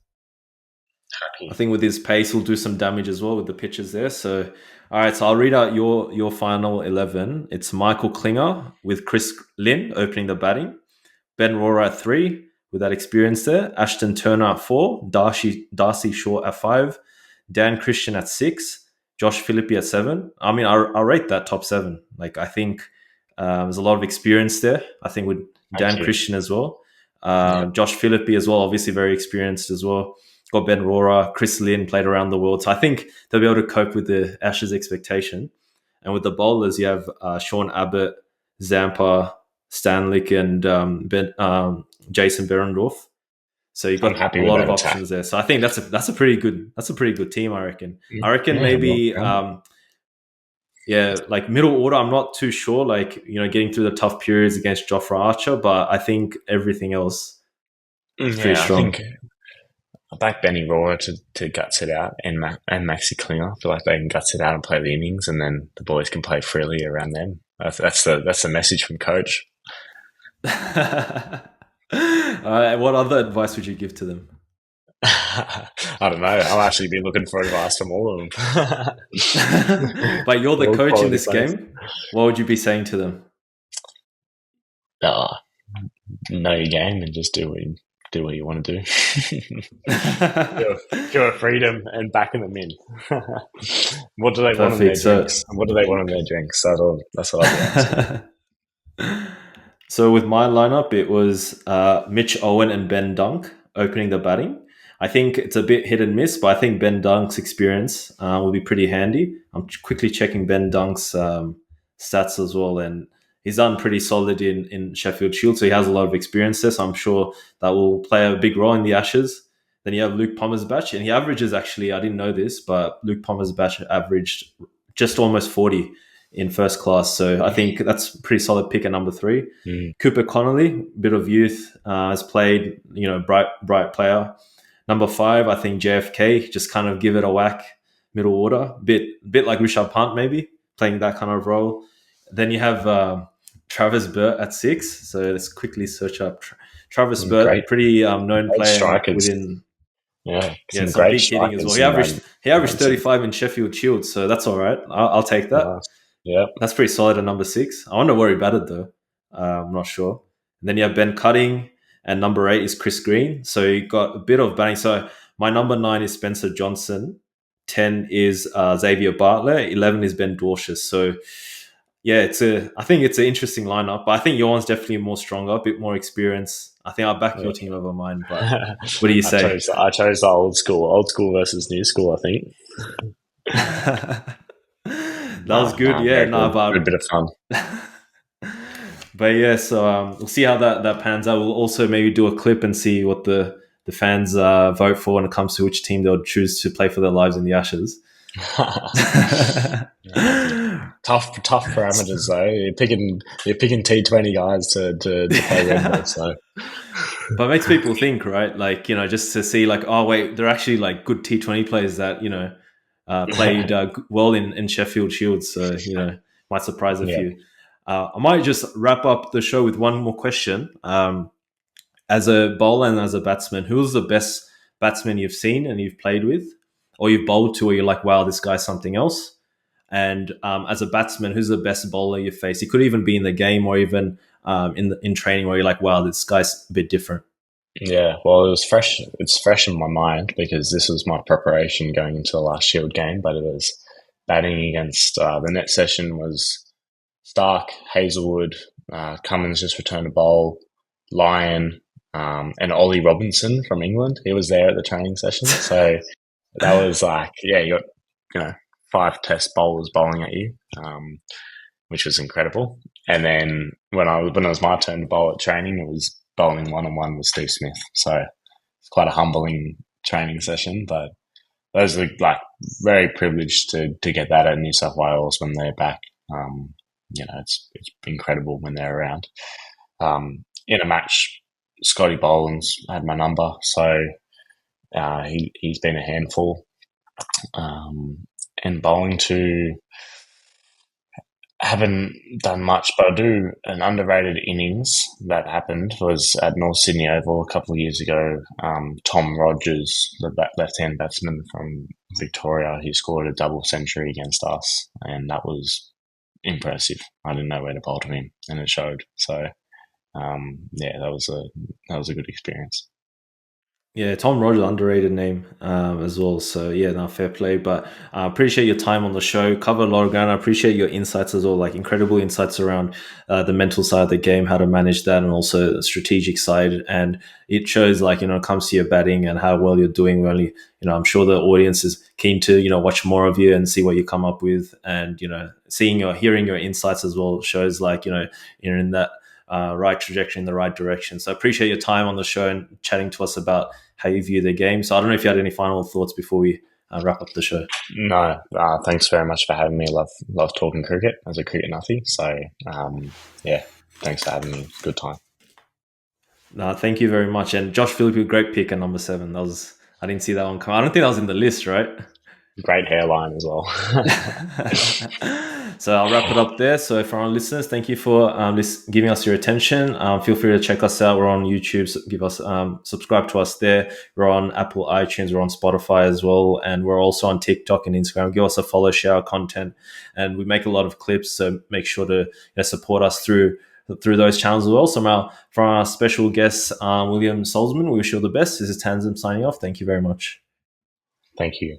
Speaker 1: I
Speaker 2: Happy.
Speaker 1: think with his pace, he'll do some damage as well with the pitches there. So, all right, so I'll read out your final 11. It's Michael Klinger with Chris Lynn opening the batting. Ben Rohrer at 3 with that experience there. Ashton Turner at 4. Darcy Shaw at 5. Dan Christian at 6. Josh Philippi at 7. I mean, I rate that top 7. Like, I think there's a lot of experience there. I think with
Speaker 2: Thank
Speaker 1: Dan
Speaker 2: you.
Speaker 1: Christian as well.
Speaker 2: Yep.
Speaker 1: Josh Philippi as well, obviously very experienced as well. Got Ben Rohrer, Chris Lynn played around the world. So I think they'll be able to cope with the Ashes expectation. And with the bowlers, you have Sean Abbott, Zampa, Stanley, and Jason Behrendorff. So you've
Speaker 2: I'm
Speaker 1: got
Speaker 2: happy
Speaker 1: a
Speaker 2: with
Speaker 1: lot
Speaker 2: that
Speaker 1: of
Speaker 2: attack.
Speaker 1: options there. So I think that's a pretty good team. I reckon. I reckon
Speaker 2: Yeah, well
Speaker 1: maybe
Speaker 2: done.
Speaker 1: yeah, like middle order. I'm not too sure. Like getting through the tough periods against Jofra Archer, but I think everything else is pretty
Speaker 2: Yeah,
Speaker 1: strong.
Speaker 2: I back Benny Roar to guts it out, and Maxi Klinger. I feel like they can guts it out and play the innings, and then the boys can play freely around them. That's the message from coach.
Speaker 1: What other advice would you give to them?
Speaker 2: I don't know. I'll actually be looking for advice from all of them.
Speaker 1: But you're the
Speaker 2: All
Speaker 1: coach in
Speaker 2: quality
Speaker 1: this
Speaker 2: players.
Speaker 1: game. What would you be saying to them?
Speaker 2: Uh, know your game and just do what you want to do. Show freedom and backing them in. What do they want in their
Speaker 1: Perfect.
Speaker 2: drinks? What do they want in their drinks? That's what I'll be asking.
Speaker 1: So with my lineup, it was Mitch Owen and Ben Dunk opening the batting. I think it's a bit hit and miss, but I think Ben Dunk's experience will be pretty handy. I'm quickly checking Ben Dunk's stats as well, and he's done pretty solid in Sheffield Shield, so he has a lot of experience there. So I'm sure that will play a big role in the Ashes. Then you have Luke Pommersbach, and he averages actually, I didn't know this, but Luke Pommersbach averaged just almost 40 in first class. So I think that's a pretty solid pick at number 3.
Speaker 2: Mm.
Speaker 1: Cooper Connolly, bit of youth, has played, bright player. Number 5, I think JFK, just kind of give it a whack, middle order, bit like Rishabh Pant maybe, playing that kind of role. Then you have Travis Burt at 6. So let's quickly search up Travis Burt,
Speaker 2: Great,
Speaker 1: pretty known
Speaker 2: great
Speaker 1: player
Speaker 2: strikers.
Speaker 1: within.
Speaker 2: Yeah,
Speaker 1: Yeah, some
Speaker 2: great
Speaker 1: big hitting as well.
Speaker 2: strikers.
Speaker 1: He averaged 35 in Sheffield Shield, so that's all right. I'll take that.
Speaker 2: Nice. Yeah.
Speaker 1: That's pretty solid at number 6. I wonder where he batted though. I'm not sure. And then you have Ben Cutting, and number 8 is Chris Green. So you got a bit of batting. So my number 9 is Spencer Johnson. 10 is Xavier Bartlett. 11 is Ben Dwarshuis. So yeah, I think it's an interesting lineup. But I think your one's definitely more stronger, a bit more experience. I think I'll back your team over mine. But what do you say?
Speaker 2: I chose the old school versus new school. I think
Speaker 1: That was good. Yeah, no,
Speaker 2: good bit of fun.
Speaker 1: but yeah, so we'll see how that pans out. We'll also maybe do a clip and see what the fans vote for when it comes to which team they'll choose to play for their lives in the Ashes.
Speaker 2: Tough parameters though. You're picking T20 guys to play Red. So,
Speaker 1: but it makes people think, right? Like, just to see, like, oh wait, they're actually like good T20 players that played well in Sheffield Shield. So might surprise a few. I might just wrap up the show with one more question. As a bowler and as a batsman, who's the best batsman you've seen and you've played with, or you've bowled to, where you're like, wow, this guy's something else? And as a batsman, who's the best bowler you face? It could even be in the game or even in training, where you're like, wow, this guy's a bit different.
Speaker 2: Yeah, well, it was fresh. It's fresh in my mind because this was my preparation going into the last Shield game. But it was batting against the net session was Stark, Hazelwood, Cummins just returned a bowl, Lyon, and Ollie Robinson from England. He was there at the training session, so that was like, yeah, you got 5 test bowlers bowling at you, which was incredible. And then when it was my turn to bowl at training, it was bowling 1-on-1 with Steve Smith. So it's quite a humbling training session, but those are like very privileged to get that at New South Wales when they're back. It's incredible when they're around. In a match, Scotty Boland's had my number, so he's been a handful. And bowling to, haven't done much, but I do an underrated innings that happened was at North Sydney Oval a couple of years ago. Tom Rogers, the left-hand batsman from Victoria, he scored a double century against us, and that was impressive. I didn't know where to bowl to him, and it showed. So, that was a good experience.
Speaker 1: Yeah, Tom Rogers, underrated name as well. So yeah, no, fair play. But I appreciate your time on the show. Cover a lot of ground. I appreciate your insights as well, like incredible insights around the mental side of the game, how to manage that, and also the strategic side. And it shows, like, it comes to your batting and how well you're doing. Really, I'm sure the audience is keen to watch more of you and see what you come up with, and seeing or hearing your insights as well shows, like, you're in that right trajectory, in the right direction. So I appreciate your time on the show and chatting to us about how you view the game. So I don't know if you had any final thoughts before we wrap up the show.
Speaker 2: No, thanks very much for having me. Love talking cricket as a cricket nutty. So thanks for having me. Good time.
Speaker 1: No, thank you very much. And Josh Philippe, great pick at number 7. That was I didn't see that one come. I don't think that was in the list, right?
Speaker 2: Great hairline as well.
Speaker 1: So I'll wrap it up there. So for our listeners, thank you for giving us your attention. Feel free to check us out. We're on YouTube. So give us subscribe to us there. We're on Apple iTunes. We're on Spotify as well, and we're also on TikTok and Instagram. Give us a follow, share our content, and we make a lot of clips. So make sure to support us through those channels as well. So from our special guest, William Salzmann, we wish you all the best. This is Tanzim signing off. Thank you very much.
Speaker 2: Thank you.